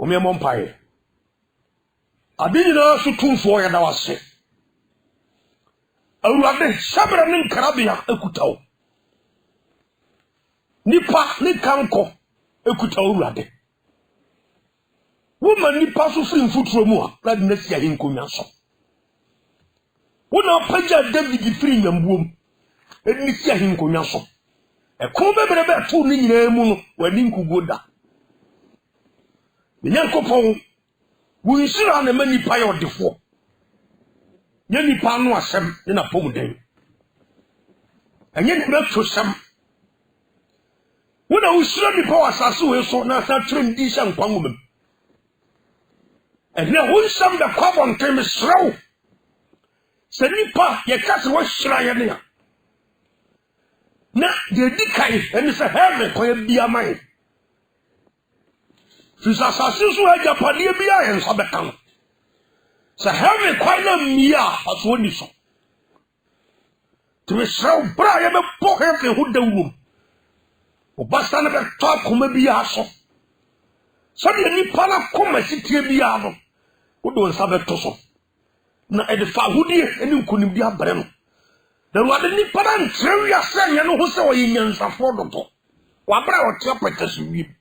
Omi Mompae. Adina Sutumfo Yadawase. Awurade Sabra nin Karabia ekutaw. Nipa ni kanko ekutaw Awurade. Woman nipa so firi mfuturo mu a na de na sia hinkonya so. Wona paja David firi nyambuom eni sia hinkonya so. Ekon bebrebe to ni nyina mu no wani nkugoda. Nyankopon wo nsira na mani pa yo defo. Nya nipa no asem ne na pom den. Anya ni betwo sam. Wona wo nsira nipa wasase we so na sa trem di sha nkwanwom. Ene wo nsam da kwabon tem sraw. Se nipa ye kase wo hira ye ne ya. Na de dikai ene se heaven ko ye bia man. Fisa sasisu haja padie bia ye nsa bekan. Se heaven kwa na mia aso ni so. To sraw bra ye be po heaven hu dawum. Obasta na be top koma bia so. So de nipa na koma sitie bia no. Wodo nsa beto so. Na edifa hudie eni nkunim bia bre no. Na wade nipa na ntrewi asenya no ho se oyenyansafo dodo. Wabra wote petasu wi.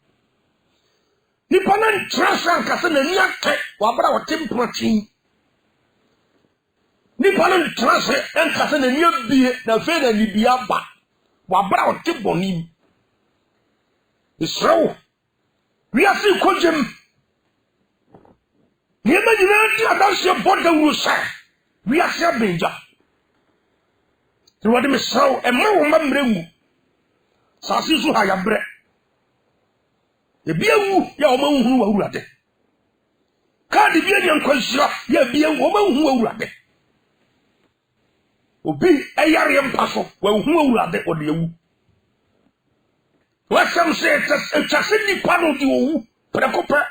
Nipa na ntrasa nkase na ni ate wabra wote mpratwi. Nipa na ntrasa nkase na ni abie na fe na ni bia ba. Wabra wote boni. Israel. We are still kojem. Niema nyina ti adanse boda wusa. We are still benja. Wade me saw e ma wo mamrengu. Sasi so ha ya bre. E bia wu ya o ma hu wa Awurade. Ka de bia nyan kwanhyira ya bia wo ma hu Awurade. Obi eyare mpaso wa hu Awurade o de wu. Wasam se tase nipa no di owu prekopa.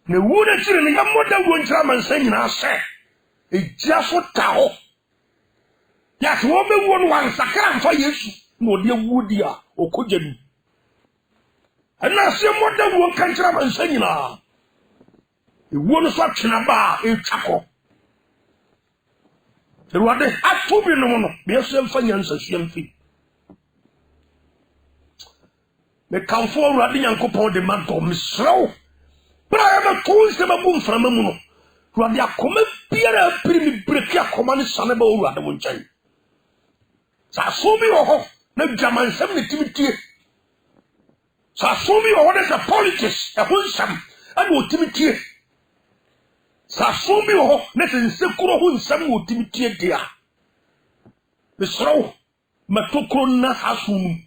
Na wu na tire ne ya moda wo ntra mansa nyina se. Ejia so ta ho. Ya so be wo no wansakra mfa Yesu na ode wu di a okojanu. Ana se moda wo kan ntra mansa nyina. Ewu no so twena ba etwako. Awurade atobi no no be so mfa nyansa hwemfi. Me kanfo Awurade Nyankopon de manto misraw. Bra ya to se ba bum frama mu no. Awurade akoma biara primi breki akoma ne sane ba Awurade mo nkyai. Sa so bi wo ho na dwamansam ne timitie. Sa so bi wo ho de politics e ho nsam ana otimitie. Sa so bi wo ho na sensekuro ho nsam wo timitie dia. Misraw matokro na hasum.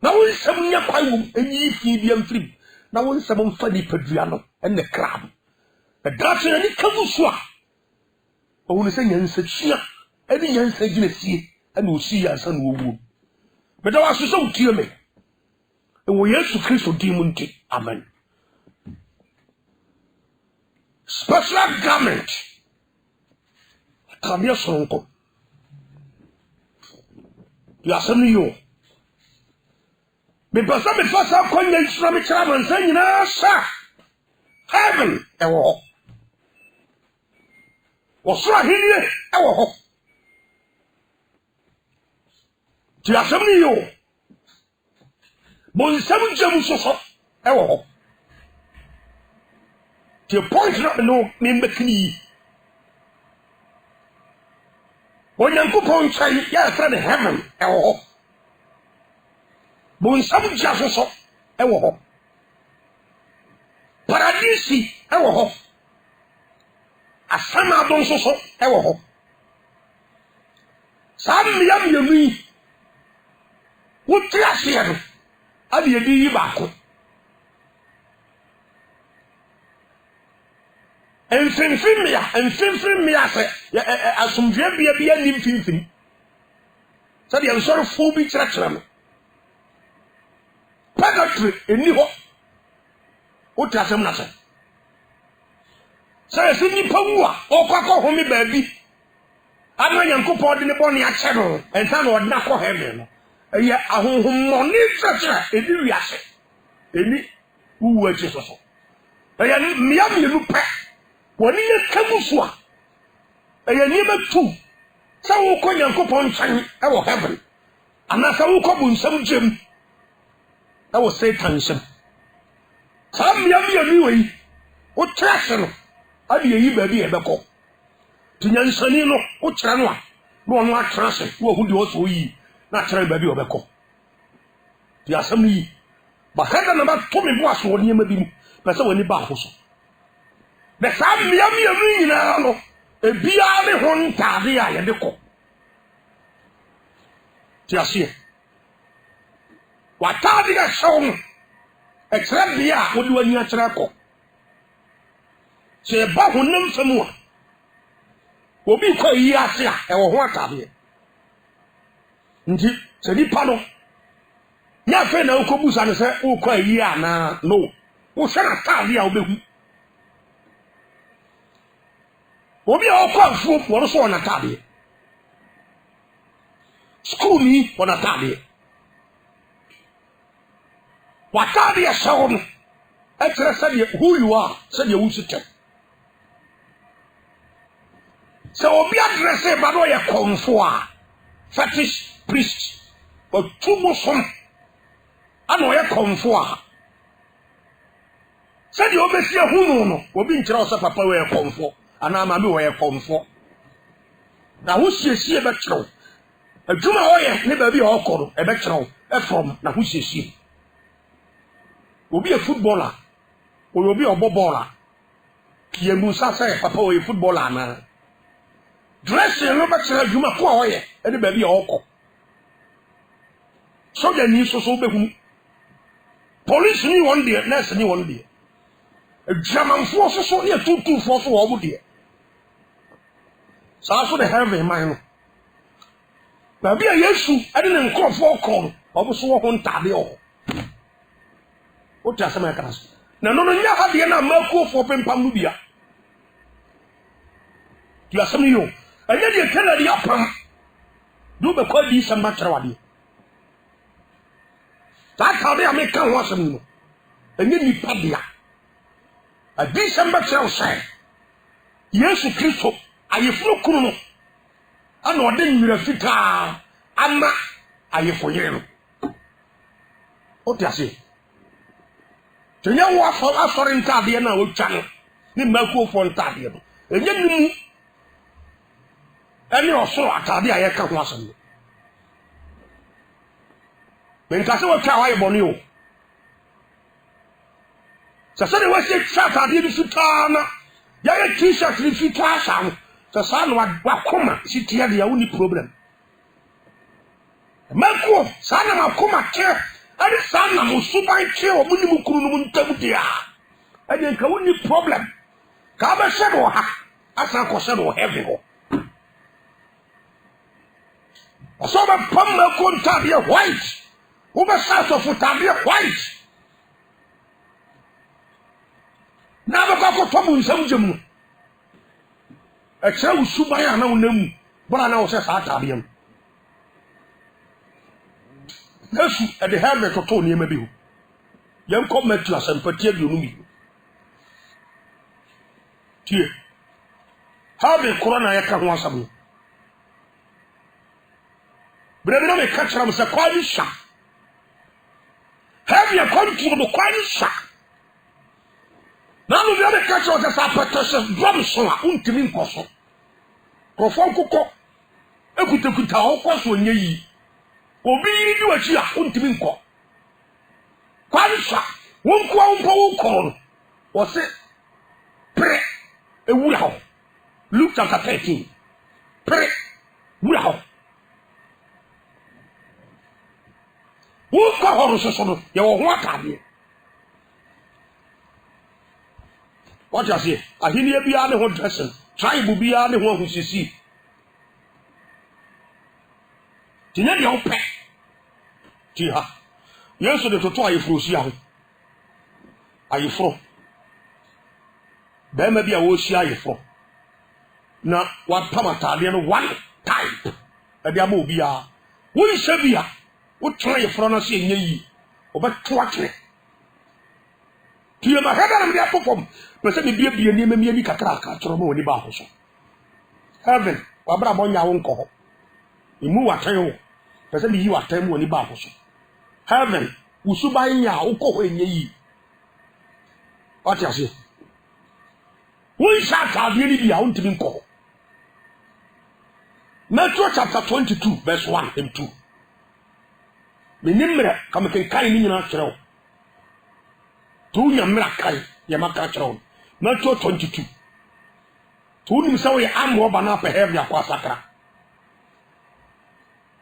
Na won sam nya kwai enyi fi bia mfrim na won sam mfa ni padua no ene krab e dace ni kavuso a won se nyansa chia ene nyansa gina sie ene osi ya san wo wu me da waso so tie me e wo Yesu Kristo di mu nti amen. Special garment kabia sonko ya sami yo. Me pasa me fasa konya isra me kira mansa nyina sa heaven ewo ho osra hinie ewo ho ti asem ni yo bon sam jam so ewo ho ti point no me mbekini Onyankopon chai ya fra the heaven ewo ho bon sam jasoso ewo ho paradisi ewo ho asama don soso ewo ho sam yam yemi wutia siero abi edi yi baako enfimfimia se asomdwe bia ni mfimfini sabe an sort of phobia chira no purgatory eni ho utasem na se se ni pawu a okwa ho mi baabi ama Nyankopon de ne boni a che no ensa na odna ko heaven no eye ahonhom moni chira edi wiase eni uwu achi so ɛyɛ mmea mmienu pɛ wɔne yɛ kamu so a ɛyɛ nneɛma tu sɛ wokɔ nyankopɔn nkyɛn ɛwɔ heaven anaasɛ wokɔ bu nsɛm gyem ɛwɔ satan nsɛm saa mmea mmienu wɔ yi wotrɛ ase no ade yɛyi baabi yɛbɛkɔ nti nyansani no wokyerɛ no a na ɔno atrɛ ase na wahu deɛ ɔsɛ ɔyi na akyerɛ baabi ɔbɛkɔ nti asɛm no yi bahada na bɛto me bo aso wɔ nneɛma bi mu pɛ sɛ w'ani ba ho so na saa mmea mmienu nyinaa no ebiara ne ho ntaade a yɛde kɔ ti aseɛ w'ataade a hyɛw no ɛkyerɛ bea a wode w'ani akyerɛ kɔ sɛ ɛba honam fam a obi kɔ yi ase a ɛwɔ ho ataadeɛ nti sɛ nipa no nyɛ afei na wokɔbusa no sɛ wokɔ yi anaa no wohwɛ n'ataade a wobɛhu obi a ɔkɔ afuo wɔno so wɔ n'ataadeɛ school ni wɔ n'ataadeɛ w'ataadeɛ hyɛw no ɛkyerɛ sɛdeɛ who you are sɛdeɛ wusi tɛm sɛ obi adrɛsɛ ba no ɔyɛ kɔnfo a fetish priest ɔtu mu som ana ɔyɛ kɔnfo a sɛdeɛ obɛsi ahu no no obi nkyerɛ wo sɛ papa wɔyɛ kɔnfo anaa maame wɔyɛ kɔnfo na ho siesie bɛkyerɛw adwuma a ɔyɛ ne baabi a ɔkɔ no ɛbɛkyerɛw ɛfrɔm na ho siesie obi yɛ footballer ɔyɛ obi a ɔbɔ bɔɔla yɛmu sa sɛ papa ɔyɛ footballer anaa dressing no bɛkyerɛ adwuma ko a ɔyɛ ɛne baabi a ɔkɔ sɔgya ni soso bɛhunu police ni wɔn deɛ nurse ni wɔn deɛ adwamanfoɔ soso ne atutufoɔ so wɔ ɔmo deɛ saa so de heaven man no baabi a yesu ɛde ne nkurɔfoɔ kɔ no ɔmo so wɔ ho ntaade wɔ wote asɛm a ɛka so na no nyɛ ha deɛ na amakuofoɔ pempam no bia tu asɛm no yio ɛnyɛ deɛ kɛna deɛ apam de wobɛkɔ adi sɛm bɛkyerɛ wadeɛ saa ataade a meka ho asɛm no ɛnyɛ nipa dea adi sɛm bɛkyerɛ wo sɛ yesu kristo ayeforo kunu no ana ɔde nwera fitaa ama ayefo yere no wote aseɛ tɛnyɛ wo asɔre ntaadeɛ no a wotwa no ne mmakuofoɔ ntaadeɛ no ɛnyɛ ne mu ɛne ɔsoro ataade a yɛka ho asɛm no menka sɛ wɔtwa a wayɛ bɔne o sɛ sɛde wɔasie twa ataadeɛ no fitaa na yɛyɛ t-shirt no fitaa saa no sɛ saa na wakoma si teɛ deɛ wonni problem mmakuo saa na makoma kyɛ ɛne saa na mo suban kyɛ wɔ mo ne mu kuru no mu ntam deɛ a ɛdeɛ nka wonni problem ka wobɛhyɛ no wɔ ha asan kɔhyɛ no wɔ heaven hɔ ɔsɛ wobɛpam mmakuo ntaadeɛ white wobɛsa asɔfo ntaadeɛ white na bɛkɔ akɔtɔ mo nsɛm gye mu ɛkyerɛ wo suban a na wonam mu bɔra na wo sɛ saa ataadeɛ no yesu ɛde helmet totoo nneɛma bi ho yɛnkɔ Matthew asɛmpatie 22 tie helmet korɔ na yɛka ho asɛm no berɛ bi na meka kyerɛ m sɛ kwa ne hya helmet kɔntoro no kwa ne hya na no bia meka kyerɛ sɛ saa pɛtɛhyɛ dɔm so a wontumi nkɔ so kurɔfoɔ nkokɔ ekutakuta ɔkɔ so ɔnyɛ yi obi yi di wakyi a wontumi nkɔ kwan sa wonkoa wompa wokɔɔ no wɔse pere ewura hɔ Luke chapter 13 pere wura hɔ wonkɔ hɔ no soso no yɛwɔ ho ataadeɛ wɔte aseɛ ahenniɛ biara ne ho dressing tribe biara ne ho ahosiesie nti nyɛ deɛ wopɛ ti ha yesu de toto ayeforo hyia ho ayeforo bɛrima bi a wɔhyia ayeforo na wapam ataadeɛ no one type ɛde ama obiara wonhyɛ bi a wotwerɛ ayeforo no sɛ ɛnyɛ yi wɔbɛto atwene Tia ma heaven and their perform. Person be near me kakra chromo ni ba so. Heaven, wabra bonya wonko. Imu watan. Person be you atem woni ba so. Heaven, usuba nya ukọ enye yi. What you say? We shall have really be out to call. Matthew chapter 22, verse 1 and 2. Minimra, come can carry me in a trail. Two Yamrakai, Yamaka trail. Matthew 22. Two himself, I'm wobbling up a heavy aquasacra.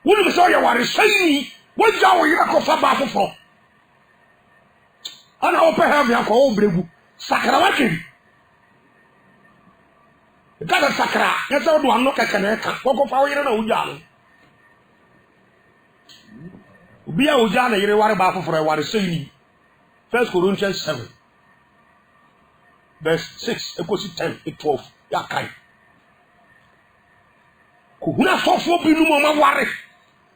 Wouldn't say you are saying, what y'all you have for battle for? And I hope I have your old brew, Sacramaki. Kada sakra yesa do anno keke na eka kokofa wo yire na oja no obi a oja na yire ware ba foforo ware seyini 1 Corinthians 7 verse 6 ekosi 10 12 ya kai ko huna sofo binu mo ma ware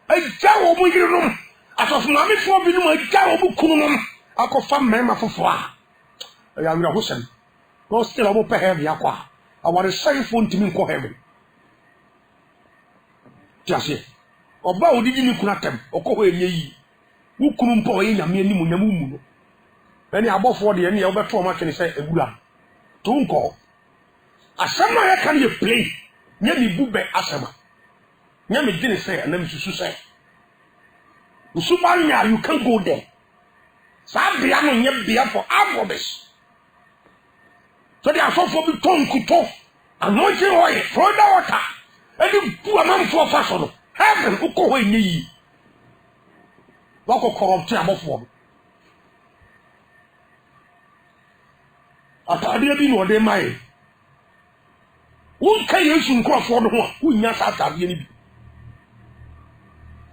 aja wo mo yire no asofo na me fo binu mo aja wo bu kunu no akofa mema foforo a ya mira hosen go still obo pe heavy akwa our sign phone to me ko heaven. Tiase. Oba odidi ni kunatem, okoho enye yi. Wo kunu mpo ye nyame ani munyamu mu no. Bani abofo de ne ye obeto ma twene se egura. To nko. Asema ye kan ye play. Nya mi bube asema. Nya mi gine se na mi susu se. Usuba nya you can go there. Sa bia no nye bia for abobes. So they are so for me tongue kuto. Anointing oil, throw the water. And you do a man for fashion. Heaven, who go away ye. Wako corrupt above one. At I didn't know they might. Who can you soon cross for the one who nyas after the enemy?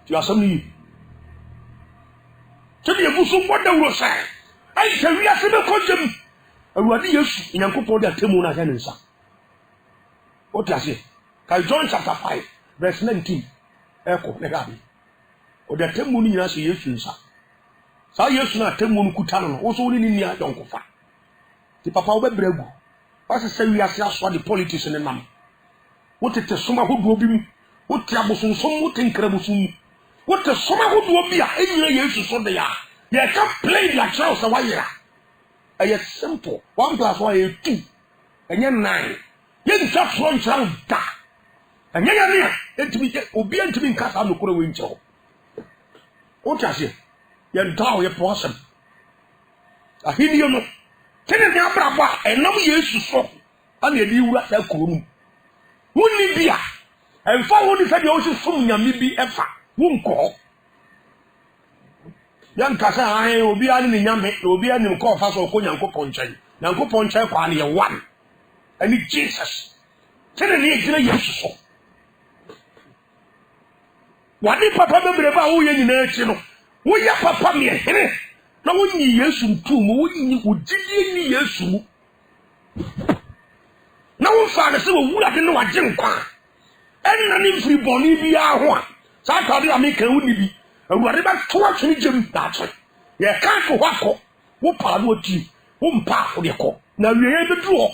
You are something. So the Abusu, what they will say. I tell you, I said, I Awurade Yesu Nyankopon de atemu na hye nsa. What you say? Ka John chapter 5 verse 19. Eko ne gabi. O de atemu ni nyina se Yesu nsa. Sa Yesu na atemu no kuta no, wo so ni ni a donkofa. Ti papa wo bebregu. Wase se wi ase aso de politics ne nam. Wo tete soma hodo bi mu. Wo ti abosonsom wo tenkra bosom. Wo te soma hodo bi a enyira Yesu so de ya. Ye can play the child so why a simple 1 + 1 is 2 and you're 9. You just one child da and you're near it to be obedient to be cast out of the window. What I say? You're down your person. I hear you know. Tell me about and no years to so and you will have cool. Wouldn't be and follow the ocean from your maybe ever won't call. Yan kasa ai obi ani ni nyame obi ani ko fa so ko Nyankopon nchen Nyankopon nchen kwa ne one ani Jesus tene ne gina Yesu so wadi papa bebre ba wo ye nyina achi no wo ya papa me here na wo nyi Yesu ntum wo nyi odidi ni Yesu na wo fa na se wo wura de no wagye nkwa enna ni free boni bi aho a sa ka de ameka wo ni bi Awurade ba to atwe gem daatwe ye kan ko hwako wo pa no ati wo mpa wo de ko na wiye be duro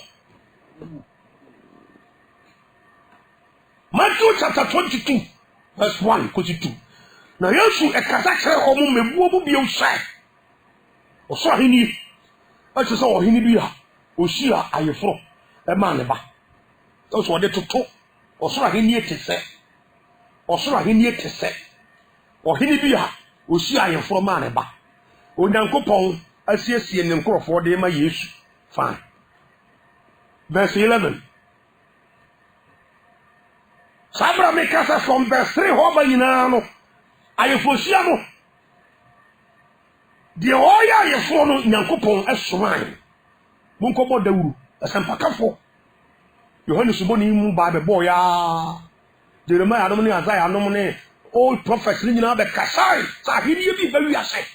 Matthew chapter 22 verse 1 to 2 na Yesu ekasa kire omo mebuo bu bi usai o so ahini a che so ohini bi a o hia ayefro e ma ne ba o so de toto o so ahini etese o so ahini etese ohini bi a osi ayefro ma ne ba Onyankopon asiesie ne nkrofo de ma Yesu fine verse 11 Sabra me kasa from verse 3 hoba yina no ayefosia no de oya ayefro no Nyankopon esoman munkobo dawuru asampakafo Yohane suboni mu ba be boya Jeremiah no ne Isaiah no ne old prophets ni nyina be kasai sa hiniye bi bawi ase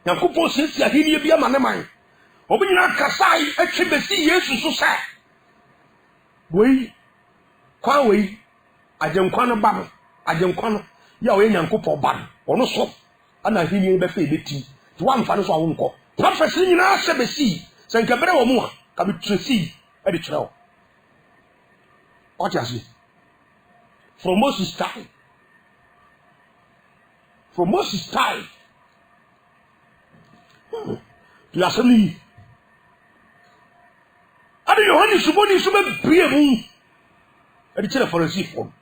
Nyankopon sisi hiniye bi ama ne man obi nyina kasai etwe besi Yesu so sa wei kwa wei ajenkwa no ba ajenkwa no ya o Nyankopon ba ono so ana hiniye be fe beti to amfa no so awonko prophecy ni na se be si se nkabere wo mu a ka be tresi e de kire wo what you see from Moses time you asemi ade Yohane suboni sube bie mu e de kire forensic form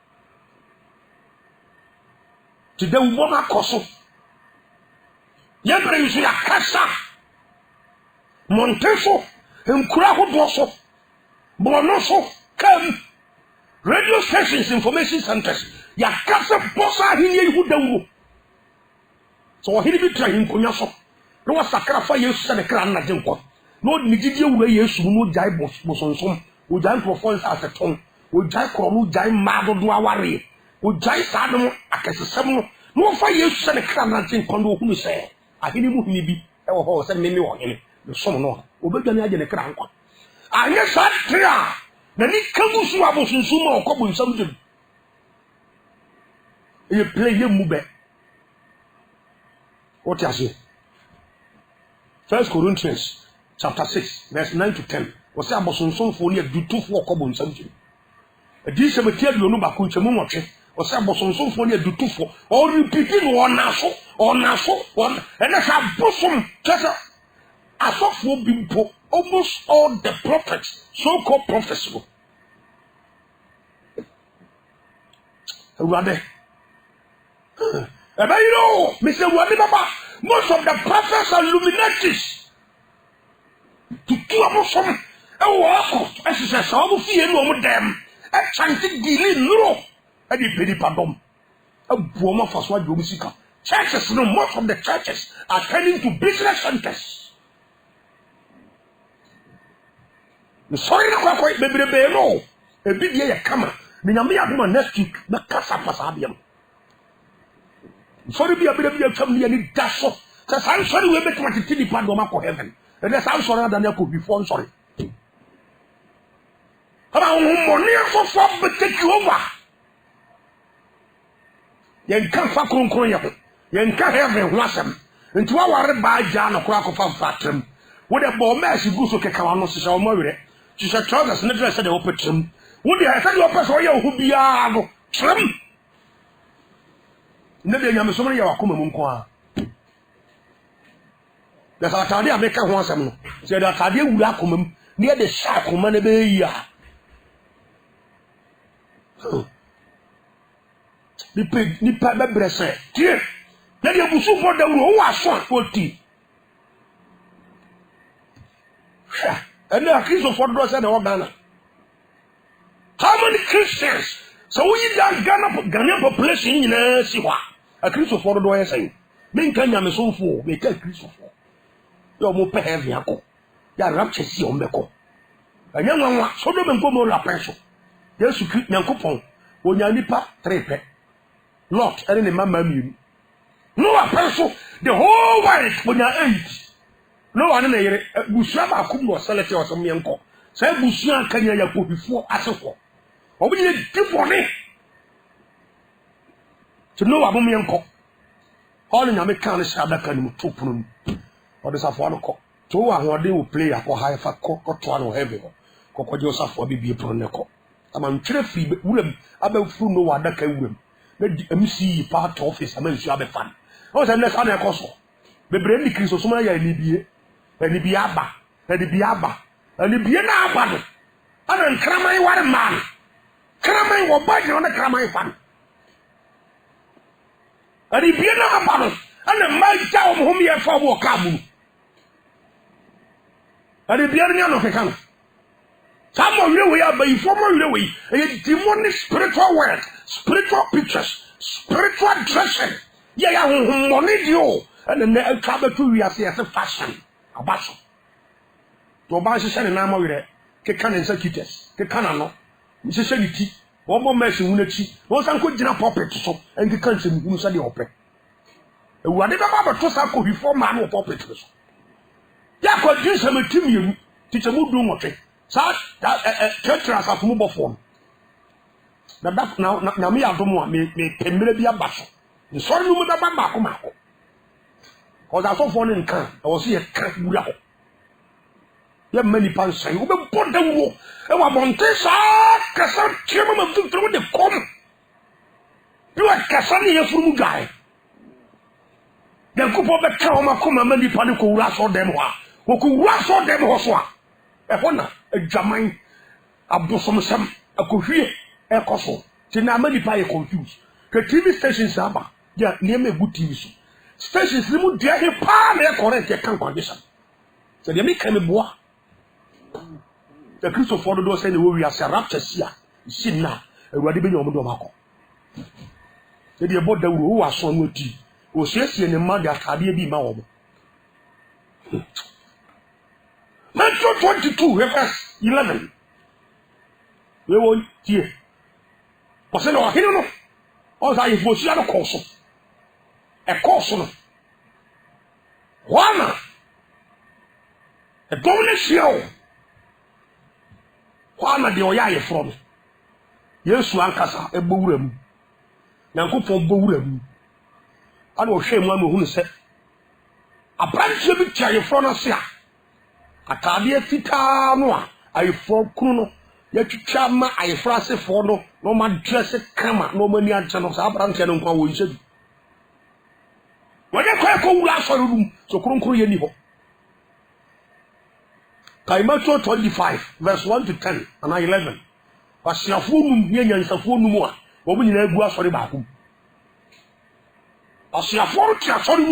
today we want akoso yɛbrɛ nso yɛakasa monteso nkura hodoɔ so bɔno so kam radio stations information centers yɛakasa bɔsa ahenni yi dawuro so ɔhene bi tra hinkonya so na wasakra fa Yesu sɛ ne kra nnagye nkɔ na ɔde ne gyidie wura Yesu no gyae bosonsom ɔgyae nkurɔfoɔ nsa asetɔn ɔgyae korɔ no ɔgyae mmaa dodoɔ awareɛ ɔgyae saa no akɛsesɛm no na ɔfa Yesu sɛ ne kra nnagye nkɔ no ɔhunu sɛ ahini mu hini bi e wo ho se meme wo hene no som no obedwane agye ne kra nkwa anye sa tra na ni kagusu abosunsu ma okobo nsam dum e play ye mu be what you say 1 Corinthians chapter 6 verse 9 to 10 wo se abosunsu fo ne adutufo okobo nsam dum edi se metia duonu ba ko nchemu nwotwe wo se abosunsu fo ne adutufo o repeat no onaso and as a bosom chasa asofo bimpo almost all the prophets so-called prophets Rade Mr. Wadi Baba most of the prophets are luminaries to two of some as is a song of fear no them a chanting dealing no and the penny pardon a woman for what you musical churches, no, most of the churches are turning to business centers. Sorry, baby, no. A big year come. Minamia next week, the Casa Pasabium. Sorry, be a bit of your family and it does so. Because I'm sorry, we make what it is Pandoma heaven. And that's how sorry than I could before. Sorry. About money for fun, but take you over. Yen come for Concroya. Yen can't have a wasam. And to our by Jan or crack of Fatram. What a bomb as you go so Kakanos or Murray. She said, Trousers, never said the open trim. Would you have your person who be a trim? Never yam so many of Kumamunqua. There's a Tadia make a wansam. Said that Tadia would come near the shark of Manabea. The pig, the pepper said, dear. Then you will for the who are short for tea. And there are Christians for drugs and Ghana. How many Christians? So we got Ghana population in Siwa. A Christian for the door saying, Then Kenya me so for, we tell Christian for. You're more heavy. Ya rapture see on Beko. A young one, so don't go more la pencil. Yes, you keep Yankopon. When you nipa trepe. Lot, and in mamma me. No a pencil, the whole world when you age. No one in a Bushaba Kumbo Select or some yanko. Say Bushian Kenya put before as a for. Or we need different to know about yanko. All in American Shabakan to Prum. Or the Safano. So I will play a high fat cock or one or heavy. Coco Joseph will be a proneco. I'm treffy, William, about full no one that can win. The MC part office, I mean, you have a fun. I was unless I'm a coso. The brandy Chris of Somaya and Libya, and the Biaba, and the Biaba, and the Biana battle. I don't cram what a man. Cram or biting on the cram fun. And the Biana battle, and the my town whom you have for Wakabu. And the Biana of the camp. Some of you are by former way, a demonic spiritual word, spiritual pictures, spiritual dressing. Yeah, money you, and then the travel to you as a fashion. A basho. To buy a send an armor with it, Kekan and Sakitas, Kekanano, Mrs. Sanity, one more messing Unachi, was Uncle Jina Puppet so, and the country who said the opera. Whatever about Tosako before man or puppets. Yeah, could use him a team, teach a mood room. Such that church as a mobile form. That now me, I don't want me, be a basho. The sorry, you would have a back. Or that's all for an can. I was here can't do that. There many pans say, "We bought the war." I want this. Cassan, chairman of the through the come. You are Cassan here from guy. The couple of the trauma come and many panic rush them. Who could rush on them also. A honor, a Jamine, a bosom, a coffee, a castle. Tina many pie confused. The TV stations are near me good TV. Stations remove their palm air correct their condition. So they make a boy. The Christopher do say we are rapture here. See now, a ready be your mother. They about the who are so with you. O sesi ne ma da kade bi ma wo. Matthew 22 verse 11. We won tie. O se no hinu no. O sa ifo sia no koso. E koso no. Wana. E domne sia o. Wana de o ya ye from. Yesu ankasa e bowura mu. Yankopon bowura mu. I will shame one who said, a branch of it, I front of Sia. A cardia fita noa, I for Kuno, yet to charm I frase for no man dress a camera, no money and channels, our branch and uncle. When I crack all last room, so couldn't create any hope. Kaimacho 25, verse 1 to 10, and 11. But she a fool, millions of fool more, woman in a glass for the back. As you afford to sorry,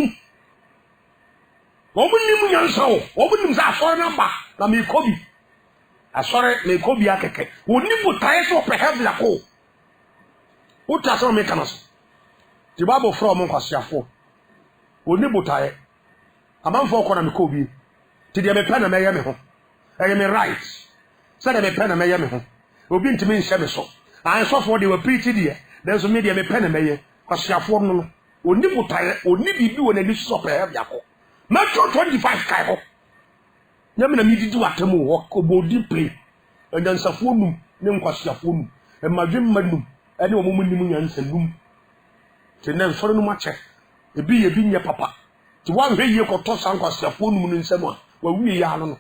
woman, you so, woman, that for number, let me call you. I sorry, may call you a cake. Would you put tires or perhaps la co? What does all make us? The Bible from Moncasia. Would you put tire? A man for Conan Kobe. Did you have a pen and Miami home? I am right. Said I have a pen and Miami home. We've been to me in Shemiso. I saw what they were pretty dear. There's a medium a pen and Mayer, because she afford Only put tire, only be doing a dish of a yako. Metro 25 Kaiho. Yamina me do at a walk or body play. And then Safonum, name was Yafun, and my dream manum, any woman in the room. Then for no much. A be a being your papa. To one way you could toss Uncle Safonum in Sama, where we are on.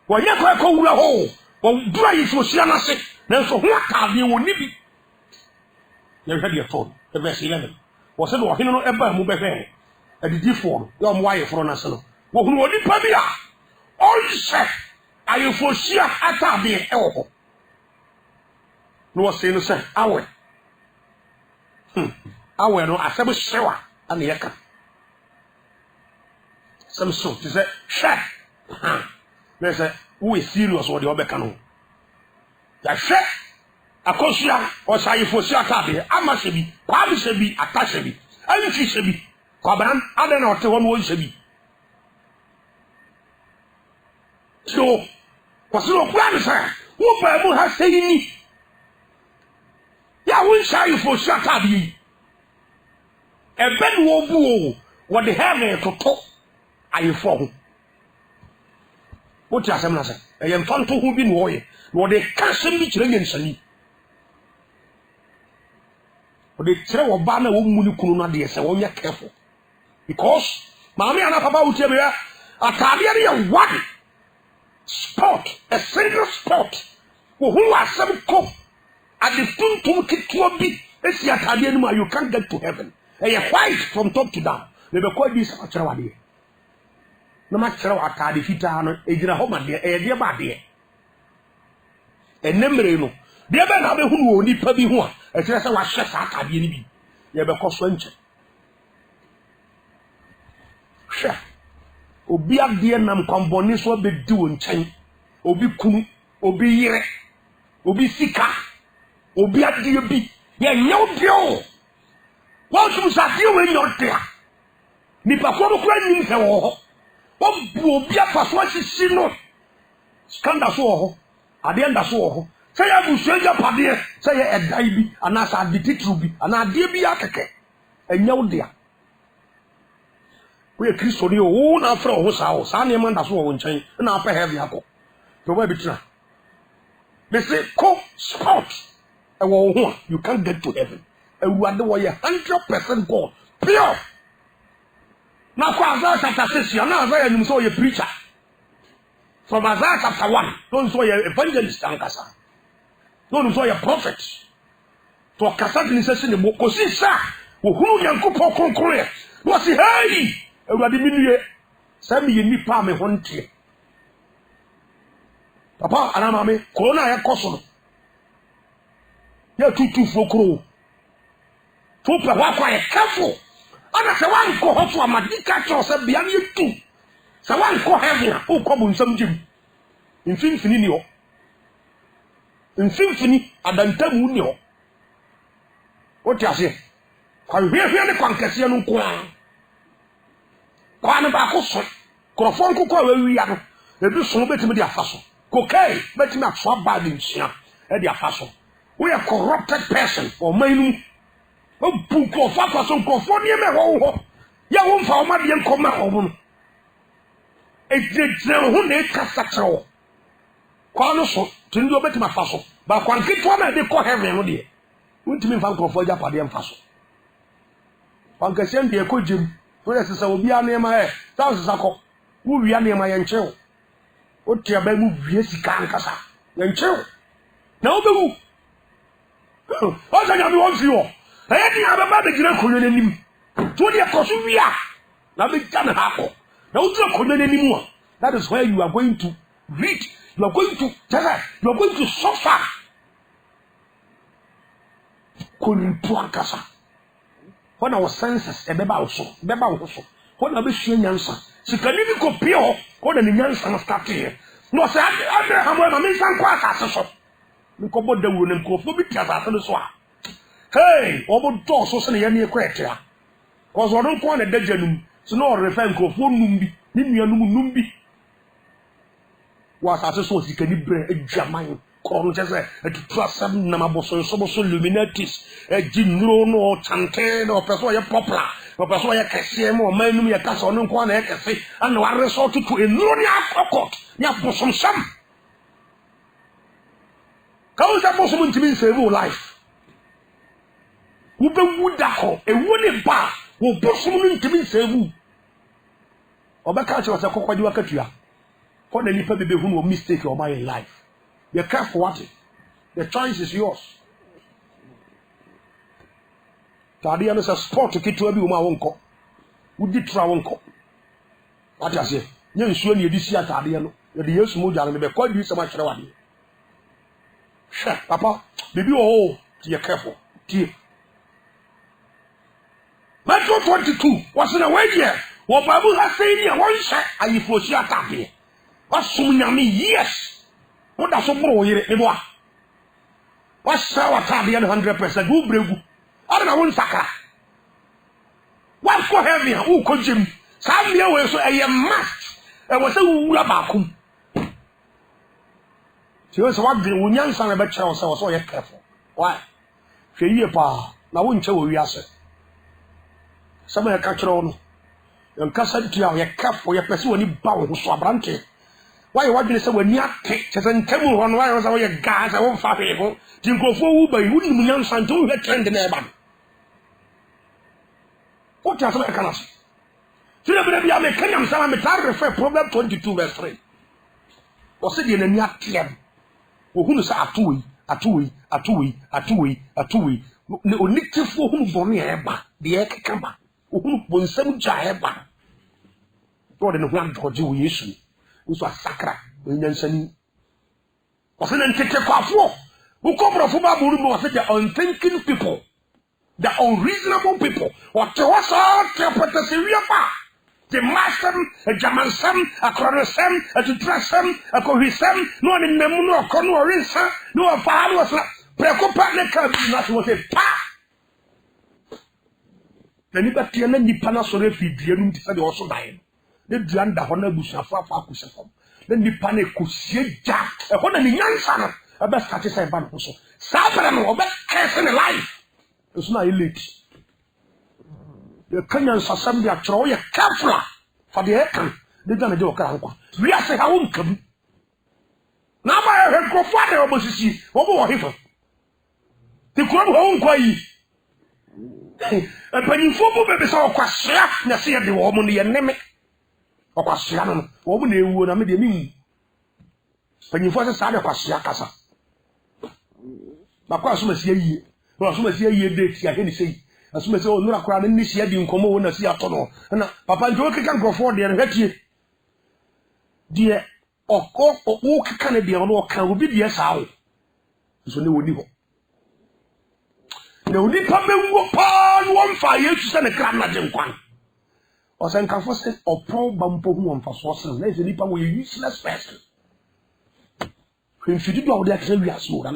Well, you can't call a hole. Well, dry for Siana sick. Then so what have you will need? You had your phone, the verse 11. Was it walking on ever move away? At the D4, your wife for national. Well, who would it be? All you said, are you for sheer at the elbow? No, saying, sir, I will. I will know a seven shower and the echo. Some sort is a shut. There's a who is serious or the other canoe. The shut. Akosia or say for Shatabi, Amashabi, Pabishabi, Atashabi, Alishabi, Coban, I don't know what one should be. So, what's no plan, sir? What Bible has said in me? Yeah, we say for Shatabi. A bed will boo what they have to talk. Are you for? What you say? I am fun to who been warrior, what they can't send me to the But they tell a banner woman who they say, oh, you're careful. Because, Mammy and Papa will tell me, a Talia one sport, a single sport, who are some cook at the two to kick to a bit. It's your Italian, you can't get to heaven. And you're white from top to down. They will call this a Charawadi. No matter what Tadi Fitano, a Jirahoma, a dear body. A number. The other who will need to be one. A treasure was shut out at the enemy. You have a cost venture. Sure. Obi a dear nam combonis will be doing chain. Obi kum, Obi yere, Obi sika, Obi a dear be. Ye no bio. What you say you in your there? Nipa for crying in her. Obi a persuasive sino. Scandal so. At the end of so. Say I will change your party, say a daibi, and as I did it to be, and I did be a cake. And no dear. We are Christian, you own our house, and your man that's all in chain, and I'll pay heavy apple. The way between. They say, co sport. You can't get to heaven. And we are the way 100% God. Pure. Now, Isaiah chapter 6, you're not Isaiah, you saw your preacher. From Isaiah chapter 1, don't saw your evangelist, Ankasa. Don't saw your prophet. To a Cassandra in the book, because he said, who young couple concrete was he, hey, Radimini, send me in Nipa, me 1 year. Papa, and I'm Corona, I cosson. You're too for crow. For quiet, careful. And as a one go hot to a Madika Chosa beyond you too. So one go heaven, who come on some Jim. In Finfinio. In Finfini, and then Tamunio. What you say? Can we hear the Concassian Quan? Quan about Cosson. Crofonco, we are. They do so better with their fashion. Cocaine, but not swap bad in Sia, at their fashion. We are corrupted person or main. Oh, Puko, Papa, some California, oh, young farmer, young comma home. It's the who they cast at all. Quanoso, to do better my fashion, but one kid for me, they call heaven, dear. Wouldn't mean Fanco for Japadian fashion. Pancasian, dear, could Jim, where is a be near my head, thousands of who we are near my chill. What your baby Jessica and Cassa, and chill. No, the who? What I have one you. I had a baby in him. 20 of course we are. Now we can't happen. No joke anymore. That is where you are going to read. You are going to tell. You are going to suffer. When our senses, a baby also. When I be seeing answer. She can even go pure. What an answer start here. No, sir, Abraham, when I mean some quack. We come about the woman go for because after the swap. Hey, over doors so say any criteria. Cause I don't want a dead so no refer go for numbi, numbi. Was as so he can bring a German, come just a trust some Namaboson, so luminatis, a Jinro or Chantel or Persoya Poplar, or Persoya Cassiam or Manumia Castle, no one I can say, and I resorted to a Lunia court, Yaposom Sam. How is that possible to mean save your life? Who be wood that a woody bar will put someone to mean save you. Or back catch was a cocoa. For the little baby who will mistake your mind in life. Be careful what it. The choice is yours. Tadian is a sport to keep to every woman won't call. Would you try one call? What I say? You show me this year, Tadiano. The years moved down and be quite do so much. Sure, Papa, baby, oh, you're careful. Dear. Metro 22 was in a way here. What Bible has said here, one shot, and you foresee a tap here. What's so many yes? What does so more here? What's our Tabian 100%? Who brave? I don't know one saka. What for heavy? Who could Jim? Some year was so a must. There was a Ulabakum. She was what the young son of a child, so I was careful. Why? She pa. Now wouldn't tell we are. Some of the catcher on. Your cousin to your careful, your person when you bow who swabrante. Why what did you say when you take and table one wires away your guys? I won't fight people. You go for Uber, you wouldn't young son to get trained in there. What does I cannot say? So be a mechanic, I'm a refer Proverbs 22 verse 3. Or say in a near TM. Who is atui. Only for whom Bonnie Eba, the Ekamba, who won some Jaeba. God and one George issue, which was Sacra, when Yansen was an entity for who come from Abu was the unthinking people, the unreasonable people, or to us all, the master, a German son, a Cronosem, a Tutrasem, a Cohisem, no one in the moon or Cornorinsa, no father was not preoccupied, not was a pa. The liberty and the Panasore feed the also dying. The Dranda Honor Bushafa Kusafom. Then the panic could see Jack, a Honor young son, a best satisfied Bancoso. Sabran or best case in life. It's not elite. The Kenyans assembly are throwing a careful for the aircraft. They don't do a caramba. We are saying, I won't come. Now, I have go father almost see. What more? The crowd won't quite. A penny for baby saw Quasia, Nassia the woman, the enemy. Or Quasiano, woman, you would have made me. When you first started Quasia Casa. But Quasmas ye, or so much ye date, I can say. As soon as all no crowd in this year, you come over and see a tunnel. And Papa Joke can go for the and hurt you. Dear, or walk can be on walk can be the how. So no one. No, the public one fire to send a crab in one. Or send confessing or pro bumpo one for sources. There's a nipper with a useless person. If you did all that, we are smooth.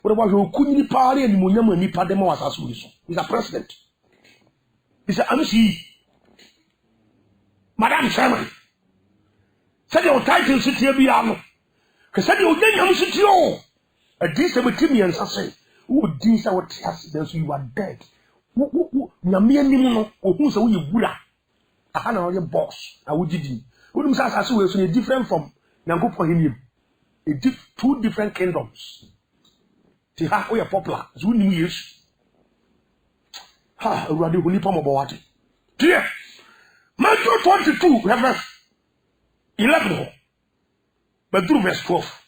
What about who couldn't party and Munyam and Nipa demo as a solution? He's a president. He's a MC. Madam Chairman. Said your title city of Biano. Said your young city. A decent Timmy and Sassay. Who did our tests, you are dead. Yamian or who's a wee Buddha. A hundred boss. I would did. Wouldn't say was different from Nango for him. Two different kingdoms. The halfway popular, Zuni years. Ha, Radi Hunipam about it. Dear, Matthew 22, verse 11. But through verse 12.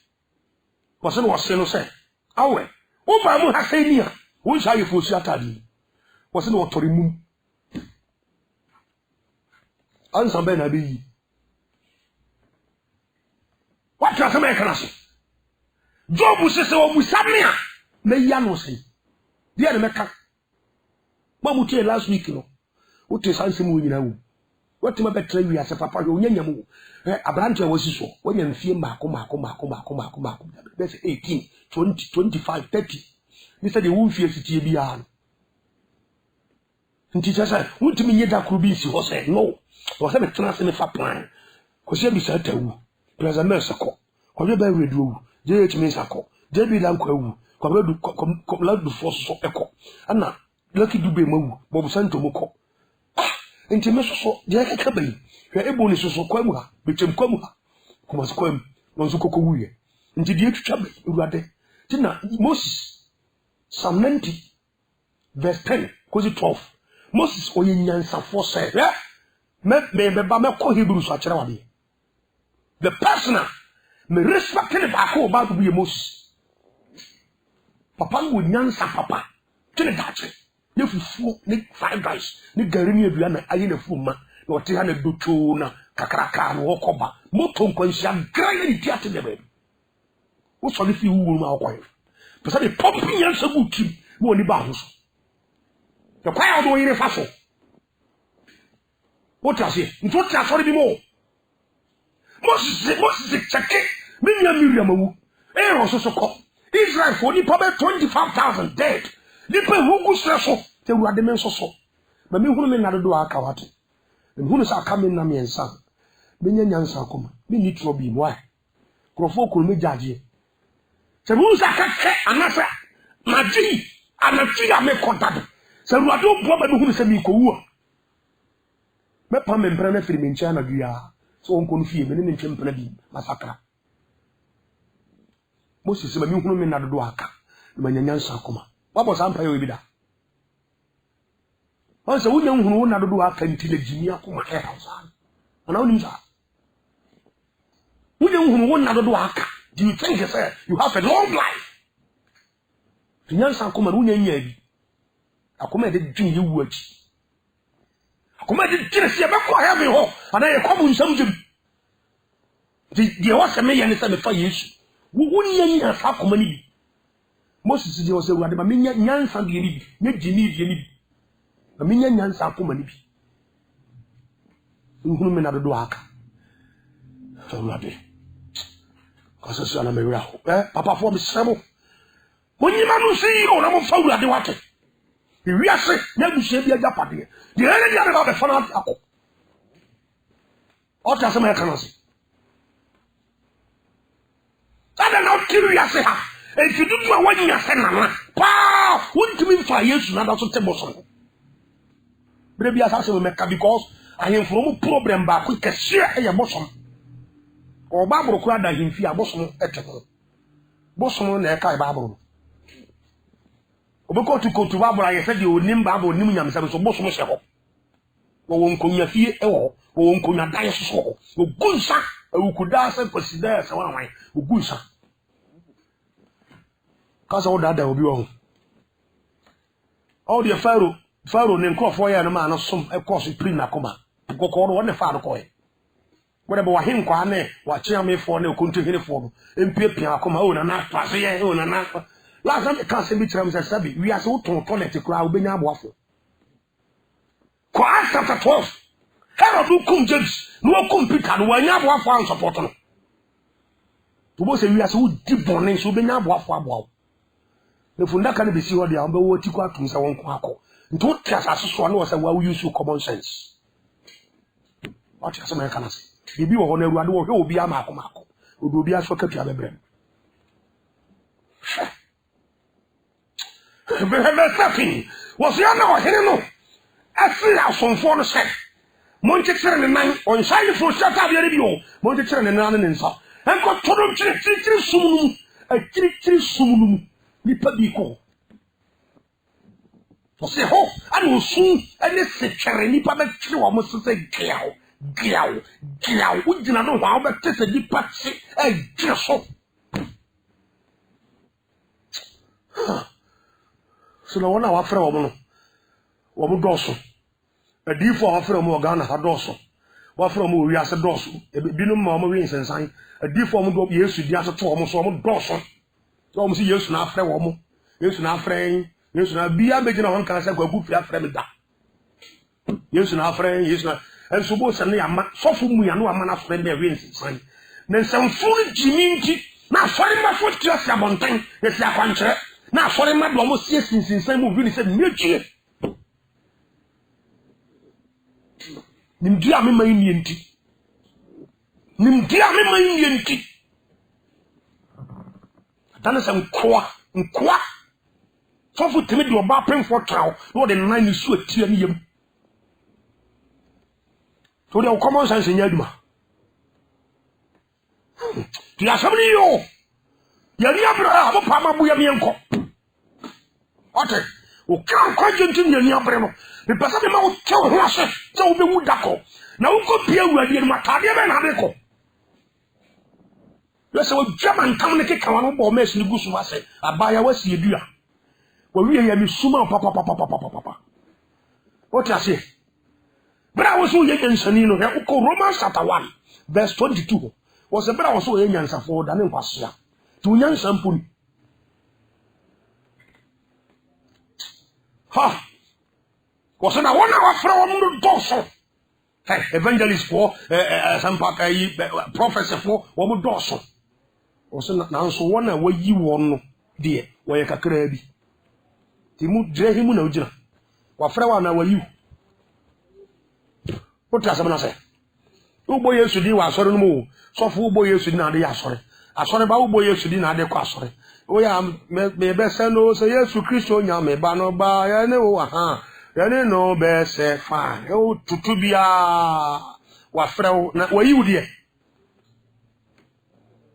Person was saying, say, Awe, Obamu has said near, which are you for Shatadi? Wasn't what to remove. Answer Benabi. What does American say? Job was says, oh, we submit. Me yano say. Dear Mecca. Mamuti last week, you know. What is answering you now? What to my better you as a papa, you nyamu. A branch was so. When you feel Macoma. That's 18, 20, 25, 30. Mr. The Wolf is TBR. And teacher said, what to me yet that could be? She was said, no. Was ever trust in a fat plan. Because you be certain. There's a merciful. Or you better do. J.H. Mesako. J.B. Lanko. Come loud the forces of echo. And now, lucky to be moved. Bob Santo Moko. Ah, and to Mrs. Jack Cabin. Your ebony is so quemua. Between Quemua. Who was quem. Monsuko. Into the chubby. You are there. Tina Moses. Psalm 90. Verse 10. Cause 12. Moses Oyenyansa for said, yeah? Me call Hebrews Acharabi. The personal, me respect the back about to be a Moses. Papa would nyansa papa. Tell the Dutch. You fool, Nick 5 guys. Nick Garini Viana, I in a fool man. No Tiana Dutuna, Kakaraka, and Walkoba. Moton Quensia, grinding theatre the baby. What's on the few woman our wife? But the pumping and so good team, more in the bounds. The crowd were in a fossil. What does it? What does it more? Moses, check it. Miriam, also so called Israel for the probably 25,000 dead. The people who go stressful, they were the men so. But me who may not do our kawati. And who is our coming Nami and son? Benyan Sakuma, me need to be why. Crofo could me judge. So who's a cat and answer? Maji, and a tree I make contact. So I don't probably who is a Miko. Me pam and prana film in China, you are. So on confirm and in Champion massacre. Moses, my new woman at the Duaka, the Manyan Sakuma. What was Empire with that? Also, we don't know not to do after until the Jimmy Kuma house. And only that. We don't know not to do after. Do you think you have a long life? The young Sakuma, who you I commanded Jimmy Woods. I commanded Tennessee about having hope, and I come with some. The was a million is a 5 years. Who have half money? Moses was a word, but Minion Yansan, the need, a Minion Yansan for money. Whom another duaka. So, Rabbi. Because it's a miracle. Papa for me, Sabo. When you man see you, I'm a foul at the water. The real sick, never shave your japati. The energy of the fun of apple. What does American say? I don't know, curious. If you do what you are saying, pow, wouldn't mean 5 years, not also Teboson. Maybe as I say, because I am from a problem back with a share a bosom. Or Barbara cried that him fear bosom ethical. Bosom on their Kai Barbara. obeko to kotu Bible aye said you nim Bible nim nyam sabe so boso mo hye ho wo nkonya fie wo nkonya dan so ho ogunsa awukuda se kwasida se wan ogunsa kasa wo dada obi wo all the Pharaoh ne nkofo ya no ma no som e course pre na koma kokko no won fa no ko e wode be wa hinkwa ne wa chiamefo ne okuntu hinefo no empiepia akoma o na na pase ye o na na last time can say be tram say sabi we are so to toilet kura obenya aboafo ko chapter 12 Herod do kum James no kum Peter no wanya aboafo an support no to bo say we are so deep bonne so obenya aboafo aboawo le funda kan be si ho dia on be wo ti kwa tum say won ko akọ nto tiasase so no say we use common sense what you say man can say bibi wo na ruade wo hwe obi ama akọ obi aso katua bebrem Behemoth was yana o hene no afi asonfo no se monche kire ne nan on shine for shata bia bi o monche kire ne nan ne nsa enko todo kire sumunu kire sumunu ni pa bi ko to se ho anu sun ene se kire ni pa be kire wo mo se giao ujina no wa be tese di pa se gire so so na wona wa frɛ wo no wo mo dɔso adifo wa frɛ mo Ghana ha dɔso wa frɛ mo wi ase dɔso binom ma mo wi nsensan adifo mo do Yesu di ase to wo mo so mo dɔso so mo si Yesu na frɛ wo mo Yesu na frɛ Yesu na bia begina hon kan sɛ kwagu fi afrɛ me da Yesu na frɛ Yesu na enso bo sɛ ne ama sɔfo mu ya no ama na frɛ me wi nsensan na nsamfo no jiminti na afɔre ma fo tia sia bontan e sia kwankyerɛ na afɔre ma do mo sie sinsinsan mu vi ni sɛ metue nimdia me man ni enti dana sɛ nkoa sɔfo temi de oba penfo traw no de nan ni su atia ni yam to de common sense nya aduma ti asabni yo yari abra abo pa ma buya mienko ote o kan kwaje ntin yari abra no me pasa me ma o tew ho ase se o be wu dako na wo ko pia wuade ma tade be na de ko yo se o jaman tam ne ke kan no bo mes ni gusu ase abaya wasi edua wo wiye ya mi suma papa ote ase bra wo so ye nsani no he ko Romans chapter 1 verse 22 wo se bra wo so ye nyansafo da ne nkwasoa tu nyansa mpuni ha wo se na wona wa fra wo mu doso hey evangelist for sampa kai prophet for wo mu doso wo se na nso wona wayi won no de wo ye kakra bi ti mu drehi mu na ujira wa fra wa na wayi o ta sabana se ubo Yesu di wa asore no mu sofo ubo Yesu di na de ya asore asore ba ubo Yesu di na de ko asore o ya me be se no se Yesu Kristo nya me ba no ba ya ne o ha ya ne no be se fa o tutu bia wa frɛ na wa yi udie